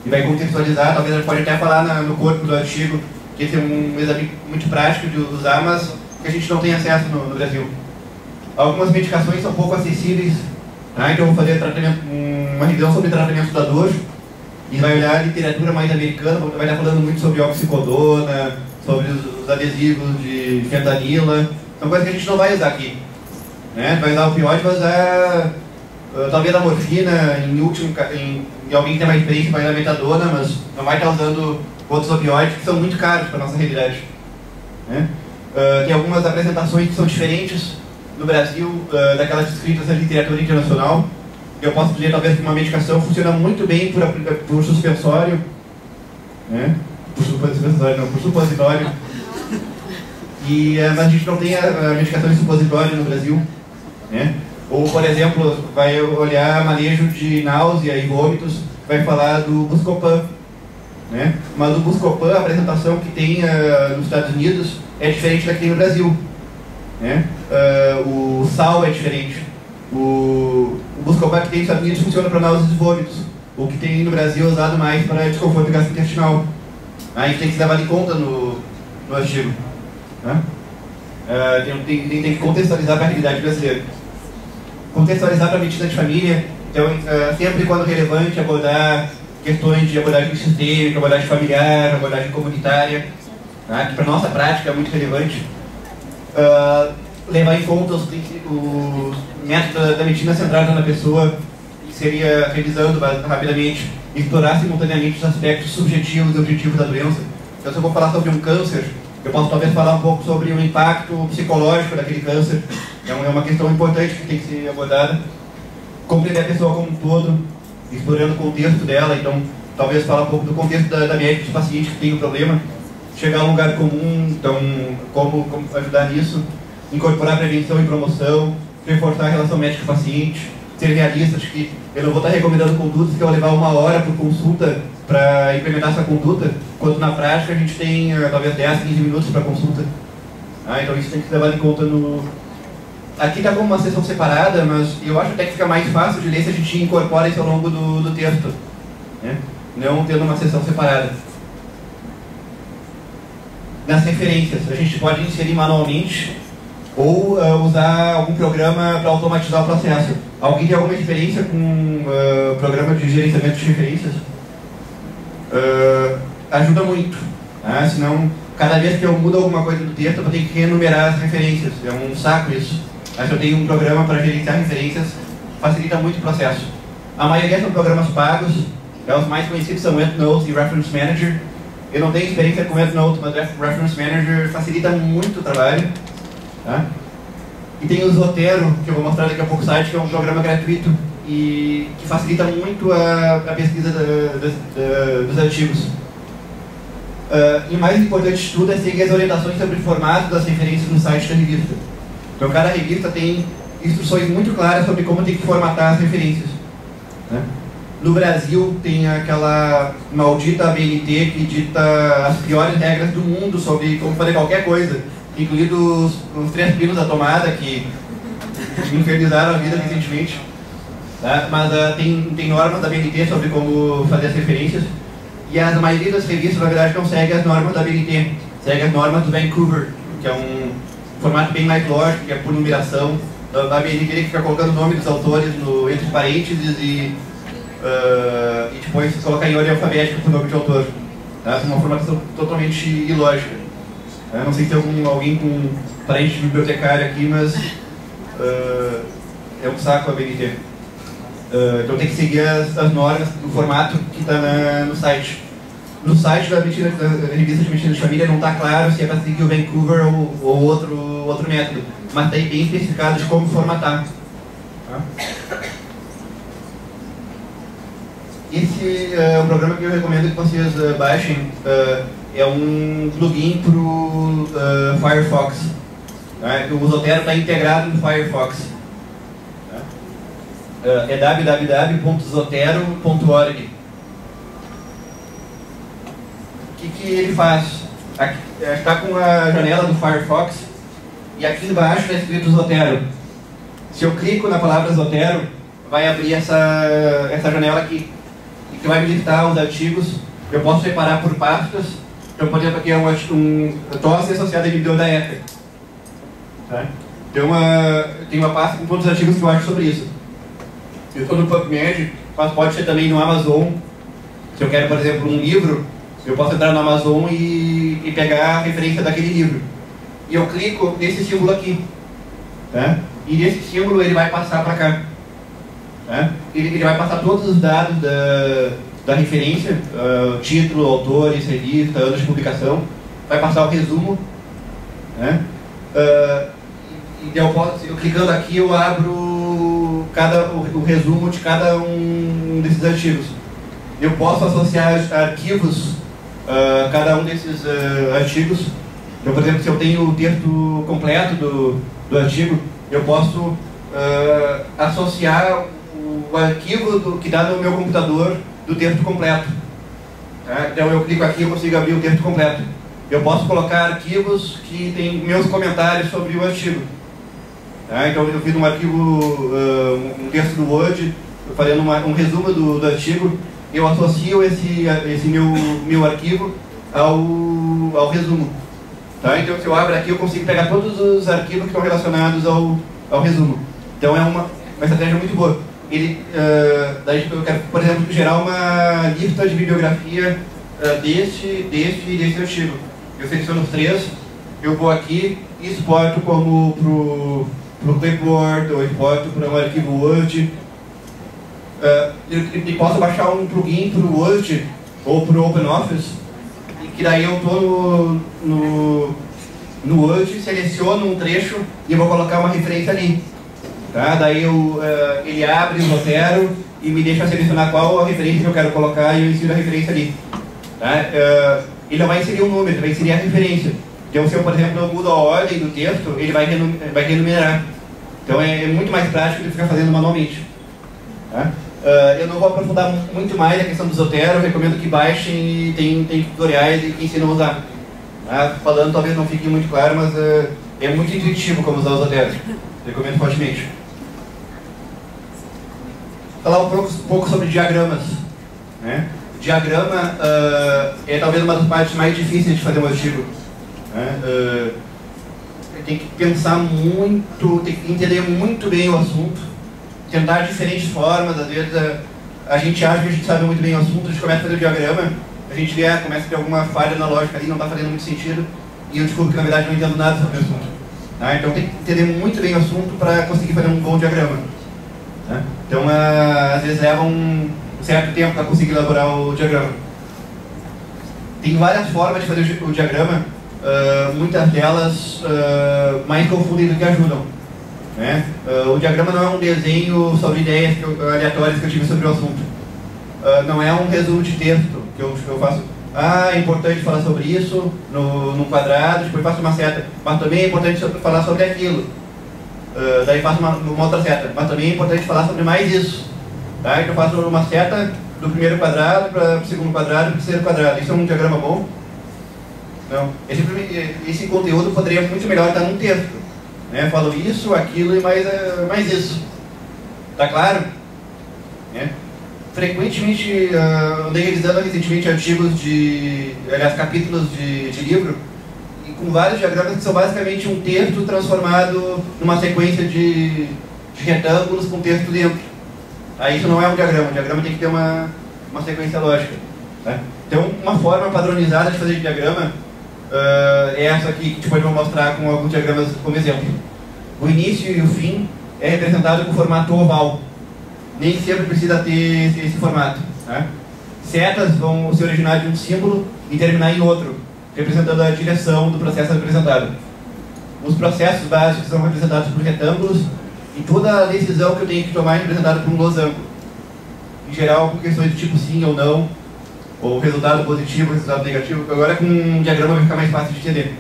Speaker 1: e vai contextualizar. Talvez a gente pode até falar no corpo do artigo que esse é um exame muito prático de usar, mas que a gente não tem acesso no Brasil. Algumas medicações são pouco acessíveis, tá? Então eu vou fazer uma revisão sobre tratamento da dor e vai olhar a literatura mais americana, vai estar falando muito sobre oxicodona, sobre os adesivos de fentanila. São coisas que a gente não vai usar aqui, né? Vai usar opioide, vai usar talvez a morfina, em alguém que tem mais experiência vai usar metadona, mas não vai estar usando outros opioides que são muito caros para a nossa realidade, né? Tem algumas apresentações que são diferentes no Brasil daquelas descritas na literatura internacional. Eu posso dizer talvez que uma medicação funciona muito bem por suspensório, né? Por supositório. Mas a gente não tem a medicação de supositório no Brasil, né? Ou, por exemplo, vai olhar manejo de náusea e vômitos, vai falar do Buscopan, né? Mas o Buscopan, a apresentação que tem nos Estados Unidos é diferente da que tem no Brasil, né? O sal é diferente. O Buscopan que tem nos Estados Unidos funciona para náuseas e vômitos. O que tem no Brasil é usado mais para desconforto gastrointestinal. A gente tem que levar em conta no artigo, né? Tem que contextualizar para a realidade brasileira. Contextualizar para a medicina de família. Então, sempre quando relevante, abordar questões de abordagem sistêmica, abordagem familiar, abordagem comunitária, tá? Que para a nossa prática é muito relevante. Levar em conta os métodos da medicina centrada na pessoa, que seria, revisando rapidamente, explorar simultaneamente os aspectos subjetivos e objetivos da doença. Então, se eu vou falar sobre um câncer, eu posso talvez falar um pouco sobre o impacto psicológico daquele câncer. É uma questão importante que tem que ser abordada. Compreender a pessoa como um todo, explorando o contexto dela. Então, talvez falar um pouco do contexto da médica dos pacientes que tem o problema. Chegar a um lugar comum, então, como ajudar nisso. Incorporar prevenção e promoção. Reforçar a relação médico-paciente. Ser realista de que eu não vou estar recomendando condutas que eu vou levar 1 hora por consulta para implementar essa conduta, quando na prática a gente tem talvez 10, 15 minutos para consulta. Então isso tem que ser levado em conta no... Aqui está como uma sessão separada, mas eu acho até que fica mais fácil de ler se a gente incorpora isso ao longo do texto, né? Não tendo uma sessão separada. Nas referências, a gente pode inserir manualmente ou usar algum programa para automatizar o processo. Alguém tem alguma experiência com programa de gerenciamento de referências? Ajuda muito, né? Senão, cada vez que eu mudo alguma coisa do texto, eu vou ter que renumerar as referências. É um saco isso. Mas se eu tenho um programa para gerenciar referências, facilita muito o processo. A maioria são programas pagos. Os mais conhecidos são EndNote e Reference Manager. Eu não tenho experiência com EndNote, mas Reference Manager facilita muito o trabalho, tá? E tem o Zotero, que eu vou mostrar daqui a pouco, site, que é um programa gratuito e que facilita muito a pesquisa dos artigos. E o mais importante de tudo é seguir as orientações sobre o formato das referências no site da revista. Então cada revista tem instruções muito claras sobre como tem que formatar as referências, né? No Brasil tem aquela maldita ABNT que dita as piores regras do mundo sobre como fazer qualquer coisa, incluindo os 3 pinos da tomada que me infernizaram a vida recentemente, tá? Mas tem normas da ABNT sobre como fazer as referências, e a maioria das revistas na verdade não segue as normas da ABNT, segue as normas do Vancouver, que é um formato bem mais lógico, que é por numeração. A ABNT tem que ficar colocando o nome dos autores entre parênteses e depois colocar em ordem alfabética o nome de autor, tá? É uma formação totalmente ilógica. Eu não sei se tem alguém com parente bibliotecário aqui, mas é um saco a ABNT. Então tem que seguir as normas do formato que está no site. No site da revista de medicina de família não está claro se é para seguir o Vancouver ou outro método, mas está bem especificado de como formatar, tá? Esse é um programa que eu recomendo que vocês baixem. É um plugin para o Firefox. Tá? O Zotero está integrado no Firefox. Tá? é www.zotero.org. O que ele faz? Está com a janela do Firefox e aqui embaixo está escrito Zotero. Se eu clico na palavra Zotero, vai abrir essa janela aqui, que vai me listar os artigos. Eu posso separar por pastas. Então, por exemplo, aqui é tosse associada à biblioteca. Tá? Tem uma pasta com todos os artigos que eu acho sobre isso. Eu estou no PubMed, mas pode ser também no Amazon. Se eu quero, por exemplo, um livro, eu posso entrar no Amazon e pegar a referência daquele livro. E eu clico nesse símbolo aqui. Tá? E nesse símbolo ele vai passar para cá. Tá? Ele vai passar todos os dados da referência, título, autores, revista, anos de publicação. Vai passar o resumo. Né? Eu clicando aqui, eu abro o resumo de cada um desses artigos. Eu posso associar arquivos a cada um desses artigos. Então, por exemplo, se eu tenho o texto completo do artigo, eu posso associar o arquivo que está no meu computador do texto completo. Tá? Então, eu clico aqui e consigo abrir o texto completo. Eu posso colocar arquivos que têm meus comentários sobre o artigo. Tá? Então, eu fiz um arquivo, um texto do Word, fazendo um resumo do artigo. Eu associo esse meu arquivo ao resumo. Tá? Então, se eu abro aqui, eu consigo pegar todos os arquivos que estão relacionados ao resumo. Então, é uma estratégia muito boa. Daí eu quero, por exemplo, gerar uma lista de bibliografia desse e desse artigo. Eu seleciono os três, eu vou aqui e exporto como pro clipboard, ou exporto para um arquivo Word. E posso baixar um plugin para o Word ou para o OpenOffice, e que daí eu estou no Word, seleciono um trecho e vou colocar uma referência ali. Tá? Daí ele abre o Zotero e me deixa selecionar qual a referência que eu quero colocar e eu insiro a referência ali. Tá? Ele não vai inserir um número, ele vai inserir a referência. Então, se eu, por exemplo, eu mudo a ordem do texto, ele vai renumerar. Então, é muito mais prático do que ficar fazendo manualmente. Tá? Eu não vou aprofundar muito mais a questão do Zotero, eu recomendo que baixem e tem tutoriais que ensinam a usar. Tá? Falando, talvez não fique muito claro, mas é muito intuitivo como usar o Zotero. Recomendo fortemente. Falar um pouco sobre diagramas. Né? Diagrama é talvez uma das partes mais difíceis de fazer um artigo. Né? Tem que pensar muito, tem que entender muito bem o assunto, tentar diferentes formas. Às vezes a gente acha que a gente sabe muito bem o assunto, a gente começa a fazer o diagrama, a gente vê, começa a ter alguma falha na lógica ali, não está fazendo muito sentido, e eu descubro que na verdade não entendo nada sobre o assunto. Tá? Então tem que entender muito bem o assunto para conseguir fazer um bom diagrama. Tá? Então às vezes leva um certo tempo para conseguir elaborar o diagrama. Tem várias formas de fazer o diagrama, muitas delas mais confundem do que ajudam. Né? O diagrama não é um desenho sobre ideias aleatórias que eu tive sobre o assunto. Não é um resumo de texto que eu faço. É importante falar sobre isso no quadrado, depois faço uma seta. Mas também é importante falar sobre aquilo. Daí faço uma outra seta. Mas também é importante falar sobre mais isso. Tá? Então eu faço uma seta do primeiro quadrado para o segundo quadrado para o terceiro quadrado. Isso é um diagrama bom? Não. Esse conteúdo poderia muito melhor estar num texto. Né? Falo isso, aquilo e mais isso. Tá claro? Né? Frequentemente, andei revisando recentemente artigos capítulos de livro, e com vários diagramas que são basicamente um texto transformado numa sequência de retângulos com texto dentro. Aí isso não é um diagrama, o diagrama tem que ter uma sequência lógica. Tá? Então, uma forma padronizada de fazer diagrama é essa aqui, que depois eu vou mostrar com alguns diagramas como exemplo. O início e o fim é representado com formato oval. Nem sempre precisa ter esse formato. Tá? Setas vão se originar de um símbolo e terminar em outro, representando a direção do processo representado. Os processos básicos são representados por retângulos e toda a decisão que eu tenho que tomar é representada por um losango. Em geral, por questões de tipo sim ou não, ou resultado positivo, resultado negativo. Agora com um diagrama vai ficar mais fácil de entender.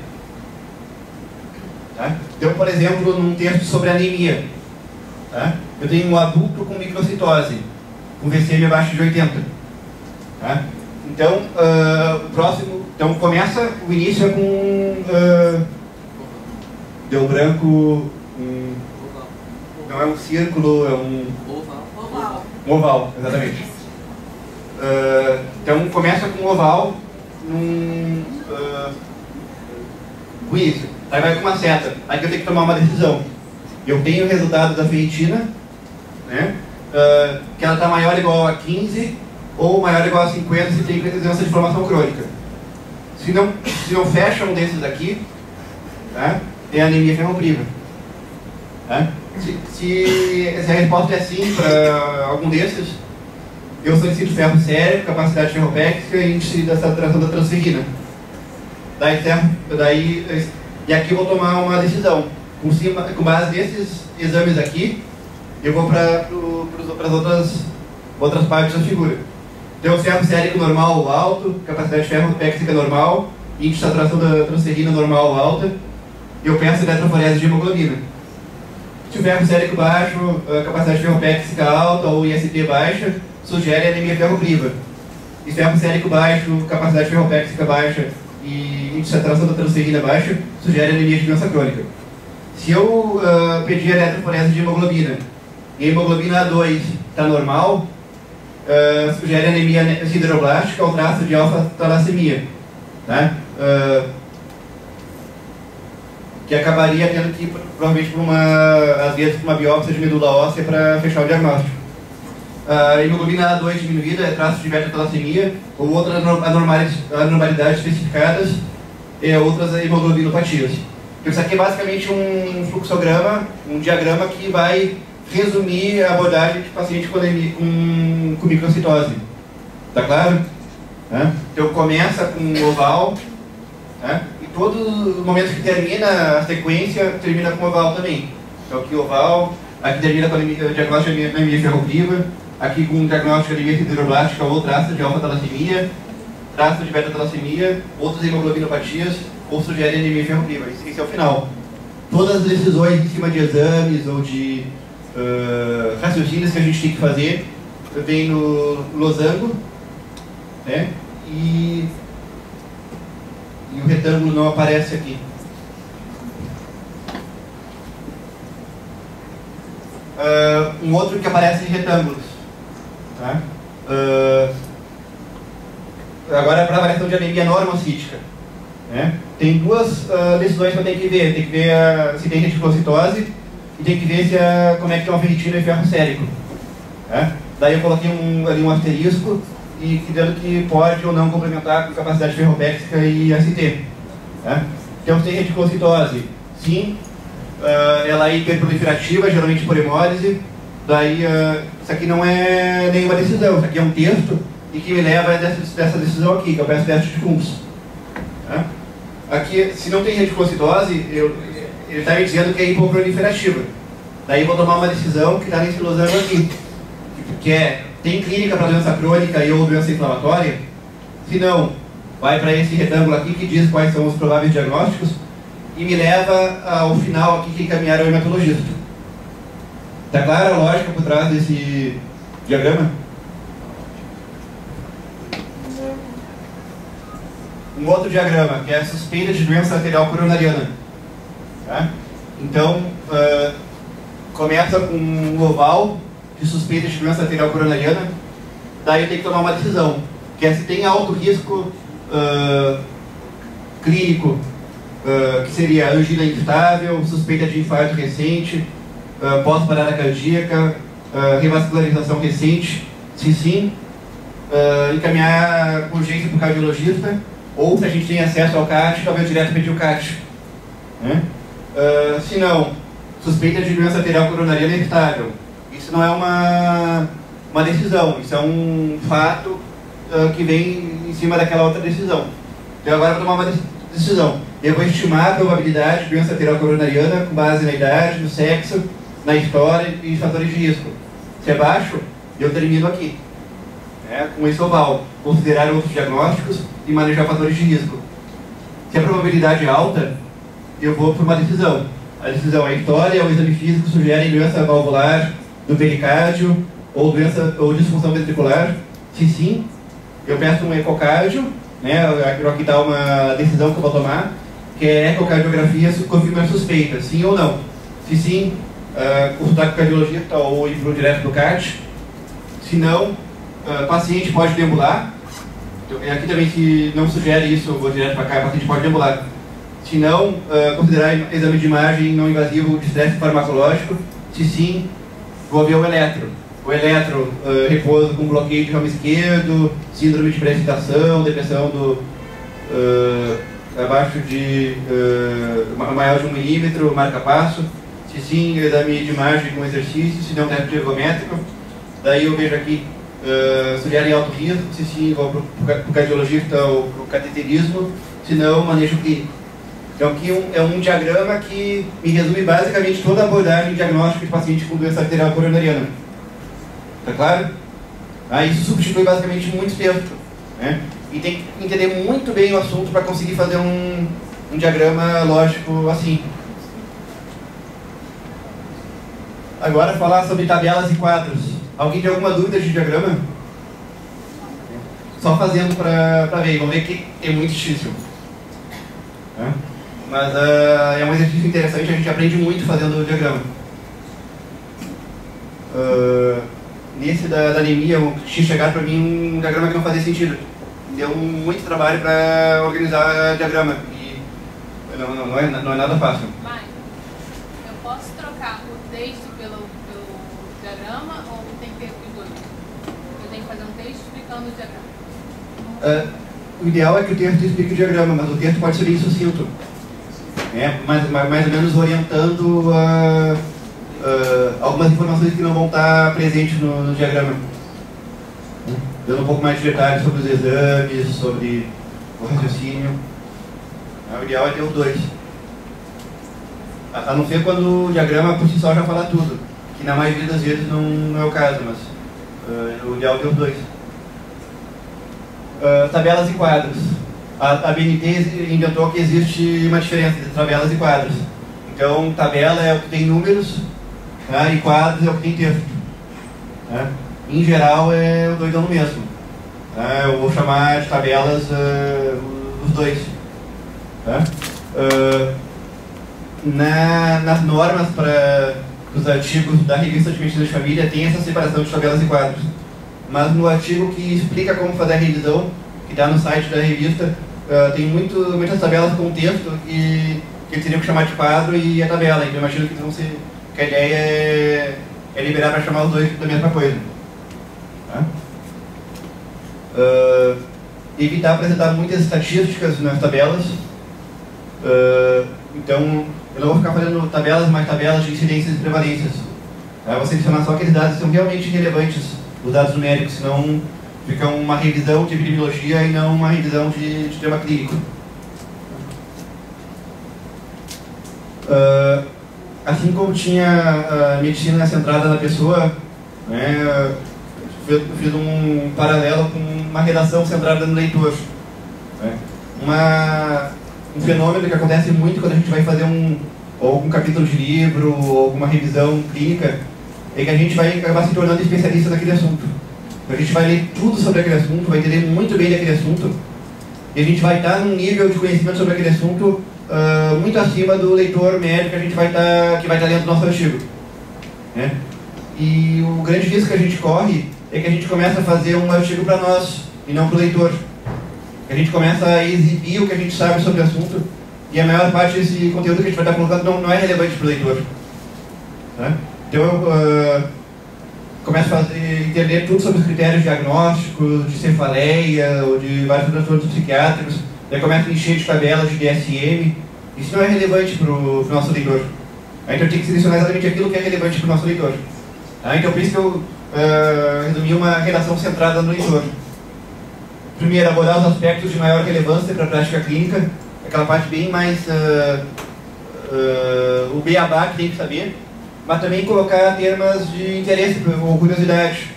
Speaker 1: Tá? Então, por exemplo, num texto sobre anemia. Tá? Eu tenho um adulto com microcitose, com VCM abaixo de 80. Tá? Então, o próximo... Então, começa, o início é com... deu branco... não é um círculo, é um...
Speaker 2: Oval.
Speaker 1: Um oval, exatamente. Então, começa com um oval, com isso. Aí vai com uma seta. Aí eu tenho que tomar uma decisão. Eu tenho o resultado da ferritina, né? Que ela está maior ou igual a 15 ou maior ou igual a 50 se tem presença de inflamação crônica. Se não fecha um desses aqui, tá? É anemia ferropriva. Tá? Se a resposta é sim para algum desses, eu solicito ferro sério, capacidade ferropéxica e índice da saturação da transferrina. E aqui eu vou tomar uma decisão. Com base nesses exames aqui, eu vou para as outras partes da figura. Então, ferro sérico normal ou alto, capacidade ferropéxica normal, índice de saturação da transferrina normal ou alta, eu peço eletroforese de hemoglobina. Se o ferro sérico baixo, capacidade ferropéxica alta ou IST baixa, sugere anemia ferropriva. E ferro sérico baixo, capacidade ferropéxica baixa e índice de saturação da transferrina baixa, sugere anemia de doença crônica. Se eu pedir eletroforese de hemoglobina e a hemoglobina A2 está normal, sugere anemia sideroblástica ou traço de alfa-talassemia. Tá? Que acabaria tendo que ir, provavelmente, às vezes, por uma biópsia de medula óssea para fechar o diagnóstico. A hemoglobina A2 diminuída é traço de beta-talassemia ou outras anormalidades especificadas e outras hemoglobinopatias. Então, isso aqui é basicamente um fluxograma, um diagrama que vai resumir a abordagem de paciente com microcitose. Tá claro? Então, começa com um oval, e todos os momentos que termina a sequência, termina com oval também. Então, aqui oval, aqui termina com o diagnóstico de anemia ferropriva, aqui com o diagnóstico de anemia sideroblástica ou traço de alfa-talassemia, traço de beta-talassemia, outras hemoglobinopatias, ou sugere anemia ferropriva. Esse é o final. Todas as decisões em cima de exames ou de raciocínios que a gente tem que fazer vem no losango, né? E o retângulo não aparece aqui. Um outro que aparece em retângulos. Tá? Agora é para a avaliação de anemia normocítica. Né? Tem duas decisões que eu tenho que ver. Tem que ver se tem reticulocitose e tem que ver como é que estão a ferritina e ferro sérico. Tá? Daí eu coloquei ali um asterisco e dizendo que pode ou não complementar com capacidade ferropéxica e AST. Tá? Então, se tem reticulocitose, sim, ela é hiperproliferativa, geralmente por hemólise. Daí, isso aqui não é nenhuma decisão, isso aqui é um texto e que me leva a dessa decisão aqui, que eu peço teste de Kuntz. Tá? Aqui, se não tem reticulocitose, ele está me dizendo que é hipoproliferativa. Daí eu vou tomar uma decisão que está nesse losango aqui, que tem clínica para doença crônica e ou doença inflamatória? Se não, vai para esse retângulo aqui que diz quais são os prováveis diagnósticos e me leva ao final aqui que encaminhar ao hematologista. Está clara a lógica por trás desse diagrama? Um outro diagrama, que é a suspeita de doença arterial coronariana. Tá? Então, começa com um oval de suspeita de doença arterial coronariana, daí eu tenho que tomar uma decisão, que é se tem alto risco clínico, que seria angina instável, suspeita de infarto recente, pós-parada cardíaca, revascularização recente, se sim, encaminhar com urgência para o cardiologista, ou se a gente tem acesso ao CAT, talvez direto pedir o CAT. Né? Se não, suspeita de doença arterial coronariana instável. Isso não é uma decisão, isso é um fato que vem em cima daquela outra decisão. Então agora eu vou tomar uma decisão. Eu vou estimar a probabilidade de doença arterial coronariana com base na idade, no sexo, na história e fatores de risco. Se é baixo, eu termino aqui. Com esse oval, considerar outros diagnósticos e manejar fatores de risco. Se a probabilidade é alta, eu vou para uma decisão. A decisão é história ou exame físico sugerem doença valvular do pericárdio ou doença ou disfunção ventricular? Se sim, eu peço um ecocardio, né? Aqui dá uma decisão que eu vou tomar, que é ecocardiografia confirma a suspeita, sim ou não. Se sim, consultar com o cardiologista ou ir direto do CAT. Se não, paciente pode deambular. Aqui também, se não sugere isso, eu vou direto para cá, o paciente pode deambular. Se não, considerar exame de imagem não invasivo de estresse farmacológico. Se sim, vou ver o eletro. O eletro, repouso com bloqueio de ramo esquerdo, síndrome de precipitação, depressão abaixo de maior de 1 milímetro, marca-passo. Se sim, exame de imagem com exercício, se não, teste ergométrico. Daí eu vejo aqui, sugere alto risco, se sim, vou para o cardiologista ou para o cateterismo, se não, manejo clínico. Então aqui é um diagrama que me resume basicamente toda a abordagem diagnóstica de paciente com doença arterial coronariana. Tá claro? Isso substitui basicamente muito texto, né? E tem que entender muito bem o assunto para conseguir fazer um diagrama lógico assim. Agora falar sobre tabelas e quadros. Alguém tem alguma dúvida de diagrama? Só fazendo para ver, vamos ver que é muito difícil. Mas é um exercício interessante, a gente aprende muito fazendo o diagrama. Nesse da anemia, tinha chegado para mim um diagrama que não fazia sentido. Deu muito trabalho para organizar o diagrama. E não é nada fácil.
Speaker 2: Mas, eu posso trocar o texto pelo diagrama ou tem que ter os dois? Eu tenho que fazer um texto explicando o diagrama.
Speaker 1: O ideal é que o texto explique o diagrama, mas o texto pode ser bem sucinto. Mais ou menos orientando algumas informações que não vão estar presentes no diagrama. Dando um pouco mais de detalhes sobre os exames, sobre o raciocínio. O ideal é ter os dois. A não ser quando o diagrama por si só já fala tudo, que na maioria das vezes não é o caso, mas o ideal é ter os dois. Tabelas e quadros. A BNT inventou que existe uma diferença entre tabelas e quadros. Então, tabela é o que tem números, e quadros é o que tem texto. Em geral, é o doidão no mesmo. Eu vou chamar de tabelas os dois. Nas normas para os artigos da revista de medicina de família tem essa separação de tabelas e quadros. Mas no artigo que explica como fazer a revisão, que está no site da revista, tem muitas tabelas com texto que eles teriam que chamar de quadro e a tabela. Então eu imagino que a ideia é liberar para chamar os dois da mesma coisa. Evitar apresentar muitas estatísticas nas tabelas. Então eu não vou ficar fazendo tabelas mais tabelas de incidências e prevalências. Vou selecionar só aqueles dados que são realmente relevantes, os dados numéricos, senão fica uma revisão de epidemiologia e não uma revisão de tema clínico. Assim como tinha a medicina centrada na pessoa, fiz um paralelo com uma redação centrada no leitor. Um fenômeno que acontece muito quando a gente vai fazer algum capítulo de livro ou alguma revisão clínica é que a gente vai acabar se tornando especialista naquele assunto. A gente vai ler tudo sobre aquele assunto, vai entender muito bem daquele assunto e a gente vai estar num nível de conhecimento sobre aquele assunto muito acima do leitor médio que vai estar lendo o nosso artigo. E o grande risco que a gente corre é que a gente começa a fazer um artigo para nós e não para o leitor. A gente começa a exibir o que a gente sabe sobre o assunto e a maior parte desse conteúdo que a gente vai estar colocando não é relevante para o leitor. Então eu começo a entender tudo sobre os critérios diagnósticos, de cefaleia ou de vários transtornos psiquiátricos. Daí começo a encher de tabelas de DSM. Isso não é relevante para o nosso leitor. Então eu tenho que selecionar exatamente aquilo que é relevante para o nosso leitor. Então por isso que eu resumi uma redação centrada no leitor. Primeiro, abordar os aspectos de maior relevância para a prática clínica, aquela parte bem mais o beabá que tem que saber, mas também colocar temas de interesse ou curiosidade.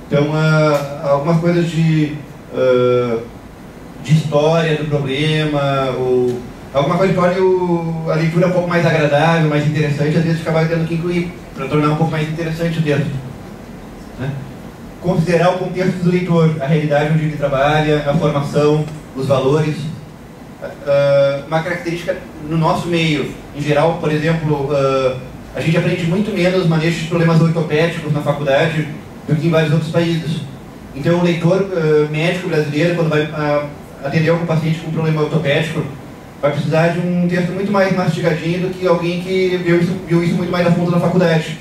Speaker 1: Então, algumas coisas de história do problema, ou alguma coisa que torne a leitura um pouco mais agradável, mais interessante, às vezes acaba tendo que incluir, para tornar um pouco mais interessante o texto. Né? Considerar o contexto do leitor, a realidade onde ele trabalha, a formação, os valores. Uma característica no nosso meio, em geral, por exemplo, a gente aprende muito menos manejo de problemas ortopédicos na faculdade do que em vários outros países. Então, o leitor médico brasileiro, quando vai atender algum paciente com problema ortopédico, vai precisar de um texto muito mais mastigadinho do que alguém que viu isso muito mais a fundo na faculdade.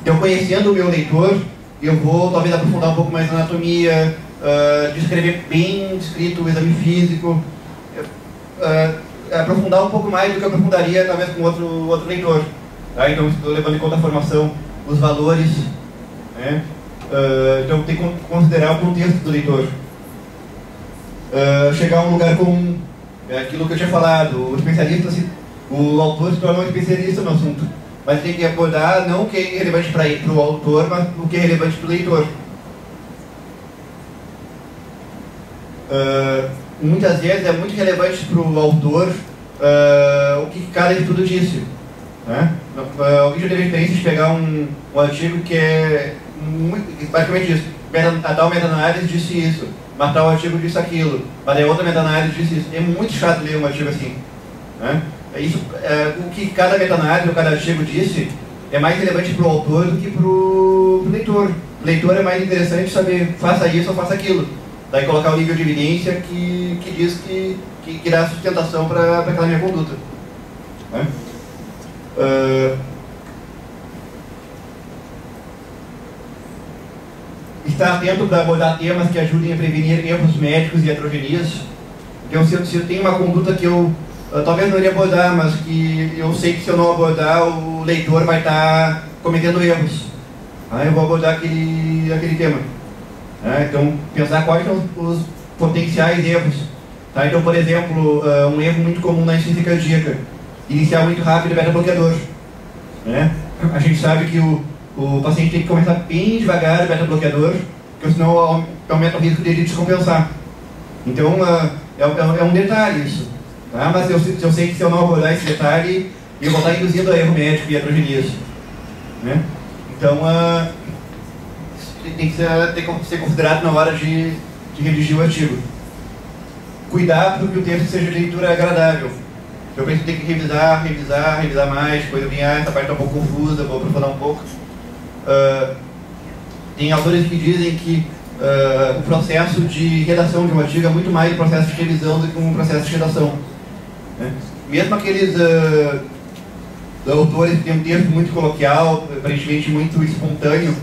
Speaker 1: Então, conhecendo o meu leitor, eu vou talvez aprofundar um pouco mais na anatomia, descrever bem descrito o exame físico, aprofundar um pouco mais do que eu aprofundaria talvez com outro leitor. Tá? Então, estou levando em conta a formação, os valores, né? Então tem que considerar o contexto do leitor. Chegar a um lugar comum, aquilo que eu tinha falado, o autor se torna um especialista no assunto, mas tem que abordar não o que é relevante para o autor, mas o que é relevante para o leitor. Muitas vezes é muito relevante para o autor o que cada estudo disse. Né? Alguém já teve a experiência de pegar um artigo que é basicamente isso, a tal meta-análise disse isso, mas tal artigo disse aquilo, mas a outra meta-análise disse isso. É muito chato ler um artigo assim. Né? O que cada meta-análise ou cada artigo disse é mais relevante para o autor do que para o leitor. O leitor é mais interessante saber, faça isso ou faça aquilo. Daí colocar o nível de evidência que diz que dá sustentação para aquela minha conduta. Né? Estar atento para abordar temas que ajudem a prevenir erros médicos e heterogenias. Então, se eu tenho uma conduta que eu talvez não iria abordar, mas que eu sei que se eu não abordar, o leitor vai estar cometendo erros. Aí eu vou abordar aquele tema. Então, pensar quais são os potenciais erros. Tá? Então, por exemplo, um erro muito comum na insuficiência cardíaca: iniciar muito rápido o beta-bloqueador. A gente sabe que o paciente tem que começar bem devagar o beta-bloqueador, porque senão aumenta o risco dele descompensar. Então, é um detalhe isso. Tá? Mas eu sei que se eu não abordar esse detalhe, eu vou estar induzindo a erro médico e heterogenias. Então, tem que ser considerado na hora de redigir o artigo. Cuidar para que o texto seja de leitura agradável. Eu penso que tem que revisar mais, depois eu vim, essa parte está um pouco confusa, vou aprofundar um pouco. Tem autores que dizem que o processo de redação de um artigo é muito mais um processo de revisão do que um processo de redação. Mesmo aqueles autores que têm um texto muito coloquial, aparentemente muito espontâneo,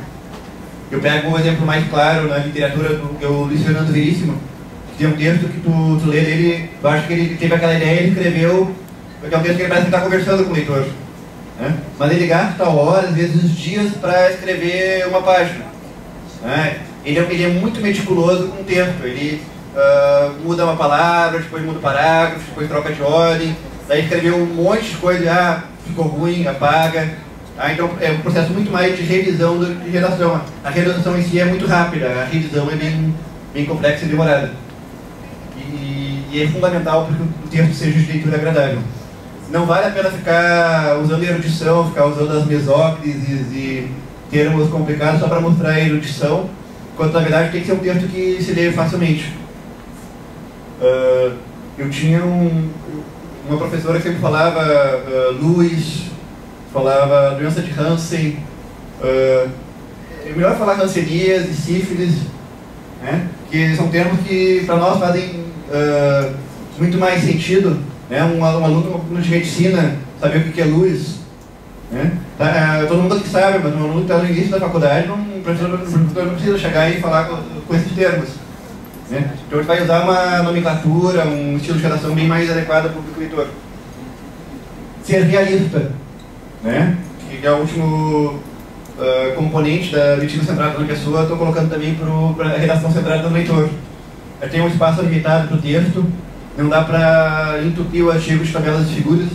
Speaker 1: eu pego um exemplo mais claro na literatura do Luiz Fernando Veríssimo, que tem um texto que tu lê dele, eu acho que ele teve aquela ideia, ele escreveu, porque é um texto que ele parece que está conversando com o leitor. Mas ele gasta horas, às vezes dias, para escrever uma página. Ele é muito meticuloso com o texto. Ele muda uma palavra, depois muda o parágrafo, depois troca de ordem, daí escreveu um monte de coisa, ficou ruim, apaga. Então é um processo muito mais de revisão do que de redação. A redação em si é muito rápida, a revisão é bem complexa e demorada. E é fundamental para que o texto seja de leitura agradável. Não vale a pena ficar usando erudição, ficar usando as mesóclises e termos complicados só para mostrar a erudição, quando na verdade tem que ser um texto que se lê facilmente. Eu tinha uma professora que sempre falava luz, falava doença de Hansen, é melhor falar hanseníase, sífilis, que são termos que para nós fazem muito mais sentido. Um aluno de medicina saber o que é luz. Todo mundo aqui sabe, mas um aluno que está no início da faculdade, o professor não precisa chegar e falar com esses termos. Então a gente vai usar uma nomenclatura, um estilo de redação bem mais adequado para o público leitor. Ser realista, que é o último componente da leitura centrada na pessoa, estou colocando também para a redação centrada no leitor. Tem um espaço limitado para o texto, não dá para entupir o artigo de tabelas e figuras.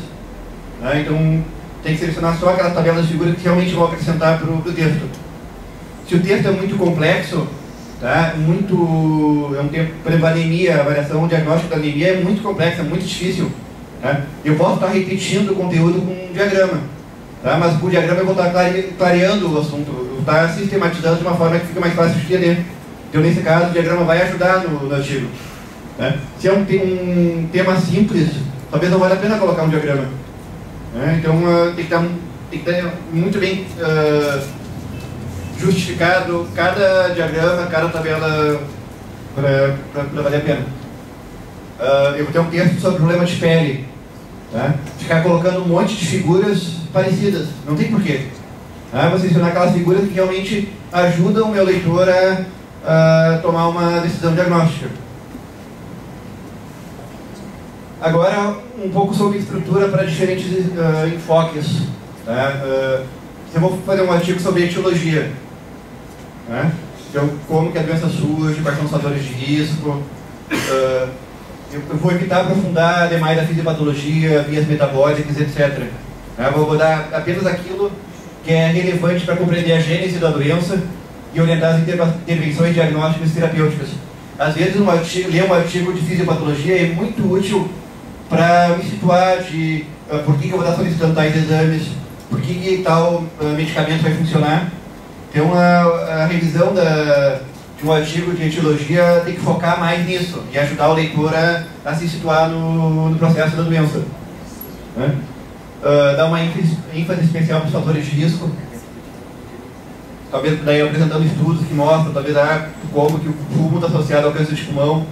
Speaker 1: Então tem que selecionar só aquelas tabelas e figuras que realmente vão acrescentar para o texto. Se o texto é muito complexo, é um tempo, por exemplo, a anemia, a avaliação diagnóstica da anemia é muito complexa, é muito difícil. Tá? Eu posso estar repetindo o conteúdo com um diagrama, tá? Mas com o diagrama eu vou estar clareando o assunto, eu vou estar sistematizando de uma forma que fica mais fácil de entender. Então, nesse caso, o diagrama vai ajudar no artigo. Tá? Se é um tema simples, talvez não valha a pena colocar um diagrama. Né? Então, tem que estar muito bem justificado cada diagrama, cada tabela para valer a pena. Eu vou ter um texto sobre o problema de pele. Tá? Ficar colocando um monte de figuras parecidas, não tem porquê. Tá? Vou selecionar aquelas figuras que realmente ajudam o meu leitor a tomar uma decisão diagnóstica. Agora, um pouco sobre estrutura para diferentes enfoques. Tá? Eu vou fazer um artigo sobre etiologia. Tá? Então, como que a doença surge, quais são os fatores de risco. Eu vou evitar aprofundar demais a fisiopatologia, vias metabólicas, etc. Eu vou abordar apenas aquilo que é relevante para compreender a gênese da doença e orientar as intervenções diagnósticas e terapêuticas. Às vezes, ler um artigo de fisiopatologia é muito útil para me situar de por que eu vou estar solicitando tais exames, por que tal medicamento vai funcionar. Então, a revisão de um artigo de etiologia tem que focar mais nisso e ajudar o leitor a se situar no processo da doença. Né? Dar uma ênfase especial para os fatores de risco. Talvez daí apresentando estudos que mostram, talvez como que o fumo está associado ao câncer de pulmão.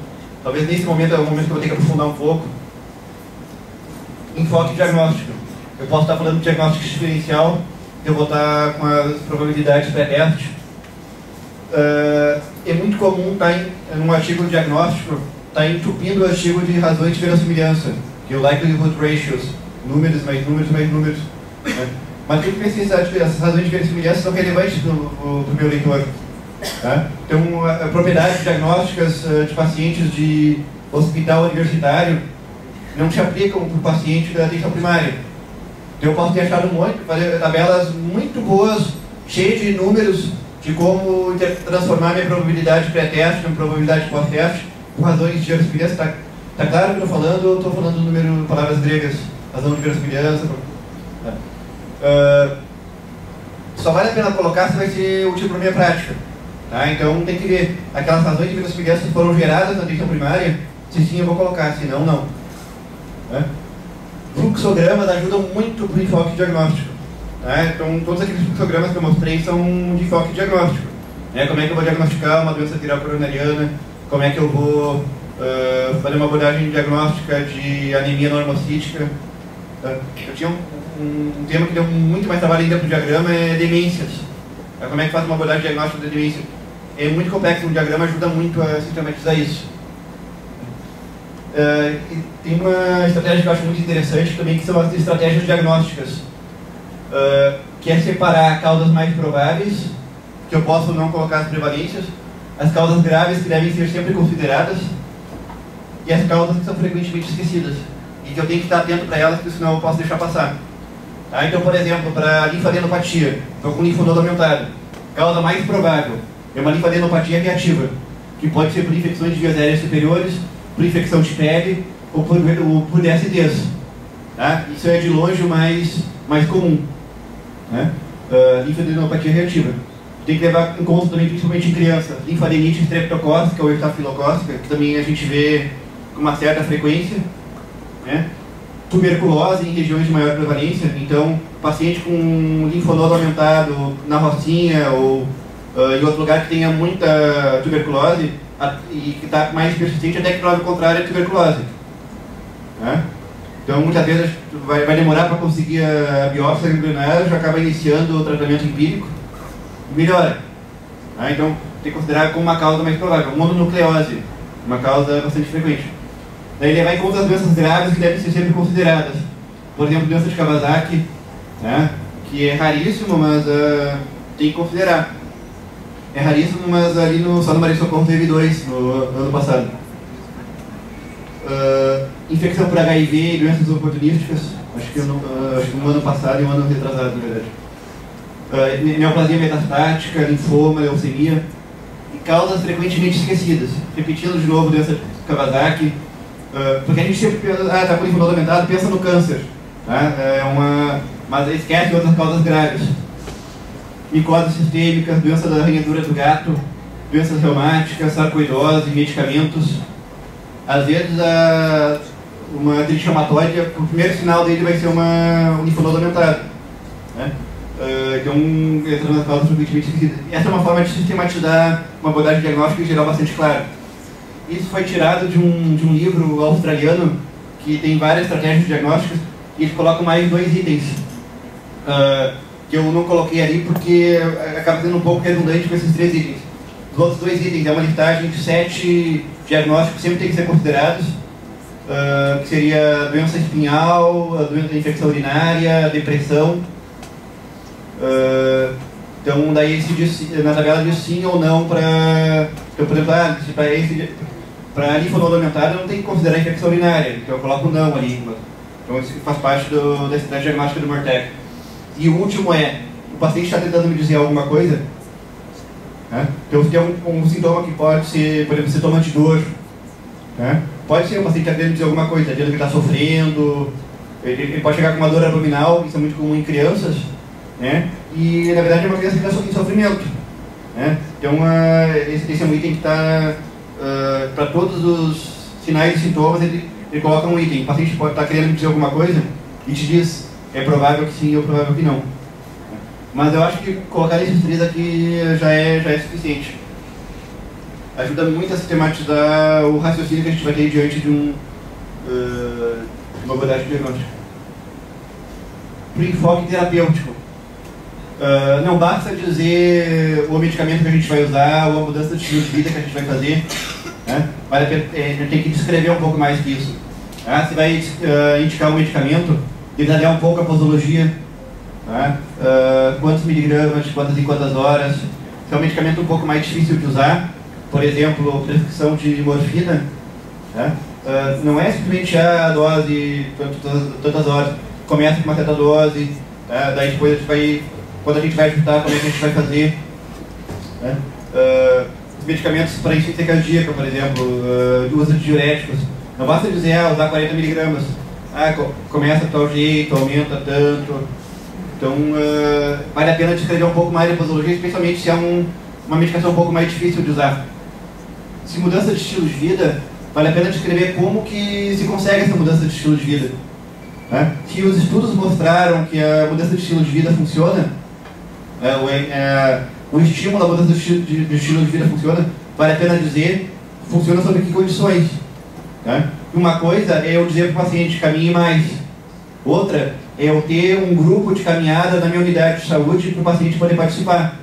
Speaker 1: Talvez nesse momento é o momento que eu vou ter que aprofundar um pouco. Enfoque diagnóstico. Eu posso estar falando de diagnóstico diferencial, eu vou estar com as probabilidades pré-teste. É muito comum estar num artigo diagnóstico, estar entupindo o artigo de razões de verossimilhança, que é o likelihood ratios, números mais números mais números. Né? Mas tem que pensar se essas razões de verossimilhança são relevantes para o meu leitor. Tá? Então, propriedades diagnósticas de pacientes de hospital universitário não se aplicam para o paciente da atenção primária. Então, eu posso ter achado fazer tabelas muito boas, cheias de números, de como transformar minha probabilidade pré-teste, minha probabilidade pós-teste, por razões de verossimilhança. Tá claro que eu estou falando do número de palavras gregas, razão de verossimilhança. Só vale a pena colocar se vai ser útil para a minha prática. Tá? Então tem que ver, aquelas razões de verossimilhança foram geradas na atenção primária, se sim eu vou colocar, se não, não. Tá? Fluxogramas ajudam muito para o enfoque diagnóstico. Tá? Então todos aqueles fluxogramas que eu mostrei são de enfoque diagnóstico. Como é que eu vou diagnosticar uma doença arterial coronariana, como é que eu vou fazer uma abordagem diagnóstica de anemia normocítica. Tá? Eu tinha um tema que deu muito mais trabalho ainda para o diagrama, é demências. Como é que faz uma abordagem diagnóstica de demência? É muito complexo, o diagrama ajuda muito a sistematizar isso. E tem uma estratégia que eu acho muito interessante também, que são as estratégias diagnósticas, que é separar causas mais prováveis, que eu posso não colocar as prevalências, as causas graves que devem ser sempre consideradas, e as causas que são frequentemente esquecidas, e que eu tenho que estar atento para elas, porque senão eu posso deixar passar. Tá? Então, por exemplo, para linfadenopatia, estou com linfonodo aumentado. Causa mais provável é uma linfadenopatia reativa, que pode ser por infecções de vias aéreas superiores, por infecção de pele ou por DSTs. Tá? Isso é de longe o mais comum. Né? Linfadenopatia reativa. Tem que levar em conta também, principalmente em crianças, linfadenite streptocócica ou estafilocócica, que também a gente vê com uma certa frequência. Né? Tuberculose em regiões de maior prevalência, então paciente com linfonodo aumentado na rocinha ou em outro lugar que tenha muita tuberculose e que está mais persistente, até que prova o contrário é tuberculose. Né? Então muitas vezes vai demorar para conseguir a biópsia ganglionar, já acaba iniciando o tratamento empírico e melhora. Tá? Então tem que considerar como uma causa mais provável. Mononucleose, uma causa bastante frequente. Daí levar em conta as doenças graves que devem ser sempre consideradas. Por exemplo, doença de Kawasaki, né, que é raríssimo, mas tem que considerar. É raríssimo, mas ali só no Maria Socorro teve 2 no ano passado. Infecção por HIV e doenças oportunísticas, acho que no ano passado e um ano retrasado, na verdade. Neoplasia metastática, linfoma, leucemia. E causas frequentemente esquecidas. Repetindo de novo, doença de Kawasaki, Porque a gente sempre pensa, está com linfonodo aumentado, pensa no câncer. Tá? Mas esquece outras causas graves. Micoses sistêmicas, doença da arranhadura do gato, doenças reumáticas, sarcoidose, medicamentos. Às vezes, uma artrite reumatoide, o primeiro sinal dele vai ser um linfonodo aumentado. Né? Então, entrando nas causas frequentemente esquecidas. Essa é uma forma de sistematizar uma abordagem diagnóstica em geral bastante clara. Isso foi tirado de um livro australiano que tem várias estratégias diagnósticas e ele coloca mais 2 itens que eu não coloquei ali porque acaba sendo um pouco redundante com esses 3 itens. Os outros 2 itens é uma listagem de 7 diagnósticos que sempre tem que ser considerados, que seria doença espinhal, a doença da infecção urinária, depressão. Então, daí se diz, na tabela diz sim ou não para, por exemplo, para linfonodo aumentado eu não tenho que considerar a infecção urinária, então eu coloco não ali. Então isso faz parte da estratégia diagnóstica do Mortec. E o último é, o paciente está tentando me dizer alguma coisa, né? Então tem um sintoma que pode ser, por exemplo, sintoma de dor, né? Pode ser o paciente está querendo dizer alguma coisa, dizendo que está sofrendo, ele pode chegar com uma dor abdominal, isso é muito comum em crianças, né? E na verdade é uma criança que está em sofrimento, né? Então esse é um item que está para todos os sinais e sintomas, ele coloca um item. O paciente pode estar querendo dizer alguma coisa e te diz é provável que sim ou provável que não. Mas eu acho que colocar esses 3 aqui já é suficiente. Ajuda muito a sistematizar o raciocínio que a gente vai ter diante de uma abordagem diagnóstica. Para o enfoque terapêutico, não basta dizer o medicamento que a gente vai usar ou a mudança de estilo de vida que a gente vai fazer, né? A gente tem que descrever um pouco mais que isso. Tá? Você vai indicar um medicamento, detalhar um pouco a posologia, tá? Quantos miligramas, quantas e quantas horas. Se é um medicamento um pouco mais difícil de usar, por exemplo, prescrição de morfina, tá? Não é simplesmente a dose, tantas horas. Começa com uma certa dose, tá? Daí depois quando a gente vai ajustar, como é que a gente vai fazer. Né? Os medicamentos para insuficiência cardíaca, por exemplo, de uso de diuréticos. Não basta dizer, usar 40 miligramas. Começa de tal jeito, aumenta tanto. Então, vale a pena descrever um pouco mais de posologia, especialmente se é uma medicação um pouco mais difícil de usar. Se mudança de estilo de vida, vale a pena descrever como que se consegue essa mudança de estilo de vida. Né? Se os estudos mostraram que a mudança de estilo de vida funciona, o estímulo à mudança de estilo de vida funciona, vale a pena dizer, funciona sob que condições. Né? Uma coisa é eu dizer para o paciente, caminhe mais. Outra é eu ter um grupo de caminhada na minha unidade de saúde para o paciente poder participar.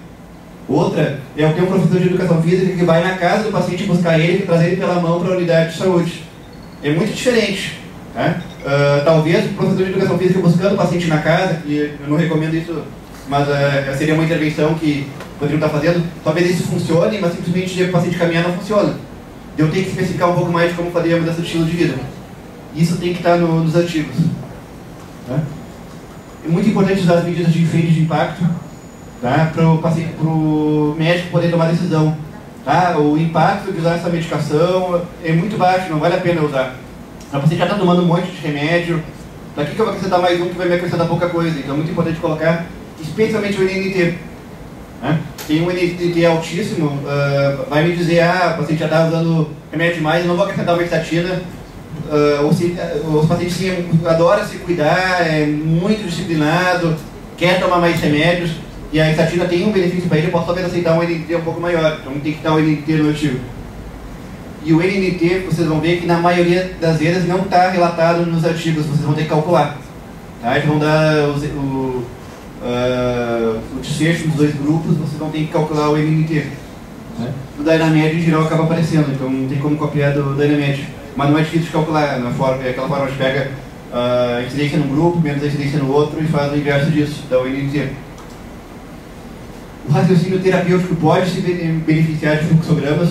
Speaker 1: Outra é eu ter um professor de educação física que vai na casa do paciente buscar ele e trazer ele pela mão para a unidade de saúde. É muito diferente. Né? Talvez o professor de educação física buscando o paciente na casa, e eu não recomendo isso, mas seria uma intervenção que poderiam estar fazendo, talvez isso funcione, mas simplesmente dizer para o paciente caminhar não funciona. Eu tenho que especificar um pouco mais de como fazer a mudança de estilo de vida. Isso tem que estar nos artigos. Tá? É muito importante usar as medidas de efeito de impacto, tá? Para o médico poder tomar decisão. Tá? O impacto de usar essa medicação é muito baixo, não vale a pena usar. O paciente já está tomando um monte de remédio, daqui que eu vou acrescentar mais um que vai me acrescentar pouca coisa. Então é muito importante colocar, especialmente o NNT. Né? Tem um NNT altíssimo, vai me dizer, o paciente já está usando remédio demais, eu não vou acrescentar uma estatina. Os pacientes sim, adoram se cuidar, é muito disciplinado, quer tomar mais remédios, e a estatina tem um benefício para ele, eu posso talvez aceitar um NNT um pouco maior, então tem que dar um NNT no artigo. E o NNT, vocês vão ver que na maioria das vezes não está relatado nos artigos, vocês vão ter que calcular. Tá? Eles vão dar o desfecho dos 2 grupos, vocês vão ter que calcular o NNT. Né? O Dynamed em geral acaba aparecendo, então não tem como copiar do Dynamed. Mas não é difícil de calcular, é aquela forma que pega a incidência num grupo, menos a incidência no outro e faz o inverso disso, dá o NNT. O raciocínio terapêutico pode se beneficiar de fluxogramas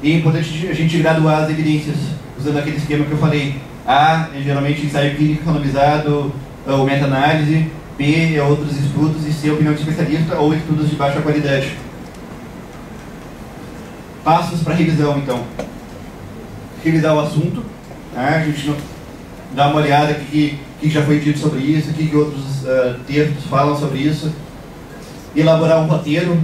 Speaker 1: e é importante a gente graduar as evidências, usando aquele esquema que eu falei. A é geralmente ensaio clínico randomizado ou meta-análise, B é outros estudos e C é opinião de especialista ou estudos de baixa qualidade. Passos para revisão, então. Revisar o assunto, A gente dá uma olhada o que já foi dito sobre isso, o que outros textos falam sobre isso. Elaborar um roteiro,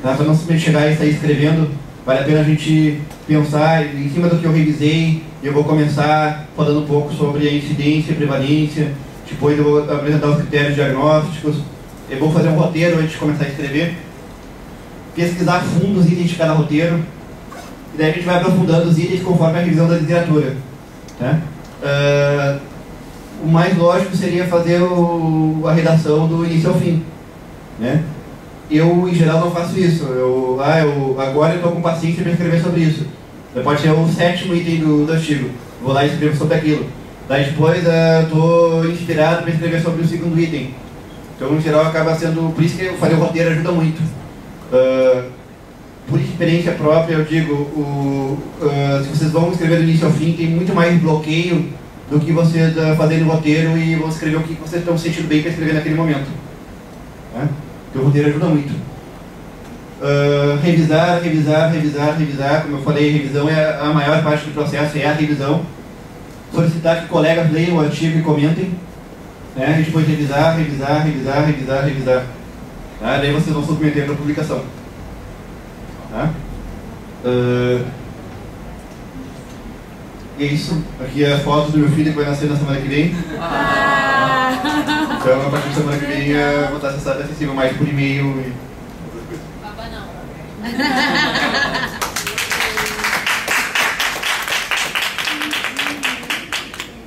Speaker 1: tá? Para não simplesmente chegar e sair escrevendo. Vale a pena a gente pensar em cima do que eu revisei. Eu vou começar falando um pouco sobre a incidência e prevalência. Depois eu vou apresentar os critérios diagnósticos. Eu vou fazer um roteiro antes de começar a escrever. Pesquisar a fundo os itens de cada roteiro. E daí a gente vai aprofundando os itens conforme a revisão da literatura. Tá? O mais lógico seria fazer a redação do início ao fim. Né? Eu, em geral, não faço isso. Agora eu estou com paciência para escrever sobre isso. Pode ser o 7º item do artigo. Vou lá e escrevo sobre aquilo. Daí depois estou inspirado para escrever sobre o 2º item. Então, em geral, acaba sendo... Por isso que fazer o roteiro ajuda muito. Por experiência própria, eu digo, se vocês vão escrever do início ao fim, tem muito mais bloqueio do que vocês fazerem o roteiro e vão escrever o que vocês estão se sentindo bem para escrever naquele momento. Tá? Porque o roteiro ajuda muito. Revisar. Como eu falei, revisão é a maior parte do processo, é a revisão. Solicitar que colegas leiam o artigo e comentem. Né? E depois revisar. Tá? Daí vocês vão submeter para a publicação. Tá? E é isso. Aqui é a foto do meu filho que vai nascer na semana que vem. Então, a partir da semana que vem, vou estar acessível mais por e-mail e outras coisas.
Speaker 2: Baba não.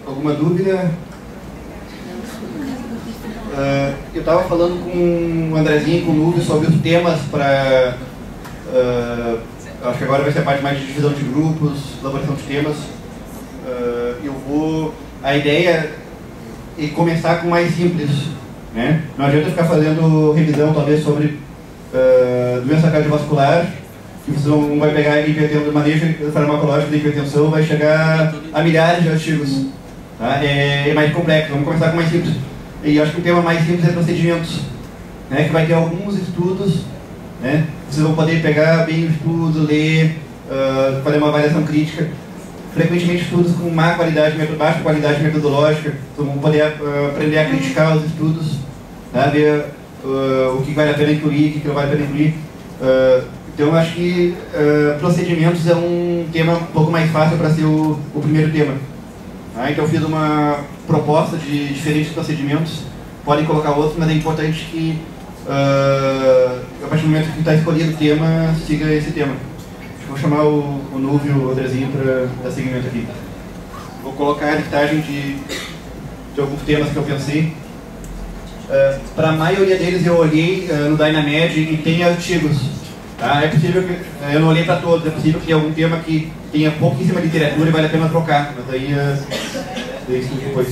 Speaker 1: Alguma dúvida? Eu estava falando com o Andrezinho e com o Nubio sobre os temas para... acho que agora vai ser a parte mais de divisão de grupos, elaboração de temas. A ideia é começar com o mais simples. Né? Não adianta ficar fazendo revisão, talvez, sobre doença cardiovascular, que você não vai pegar hipertensão, manejo farmacológico da hipertensão, vai chegar a milhares de artigos. Tá? É mais complexo, vamos começar com o mais simples. E acho que o tema mais simples é procedimentos, né? Que vai ter alguns estudos, né? Vocês vão poder pegar bem o estudo, ler, fazer uma avaliação crítica. Frequentemente estudos com baixa qualidade metodológica, então vão poder aprender a criticar os estudos, tá? Ver o que vale a pena incluir, o que não vale a pena incluir. Então eu acho que procedimentos é um tema um pouco mais fácil para ser o primeiro tema. Tá? Então eu fiz uma proposta de diferentes procedimentos, podem colocar outros, mas é importante que a partir do momento que está escolhido o tema, siga esse tema. Vou chamar o Nubio e o Andrezinho para dar seguimento aqui. Vou colocar a listagem de alguns temas que eu pensei. Para a maioria deles eu olhei no Dynamed e tem artigos. Tá? É possível que... eu não olhei para todos, é possível que tenha algum tema que tenha pouquíssima literatura e vale a pena trocar. Mas aí... isso depois.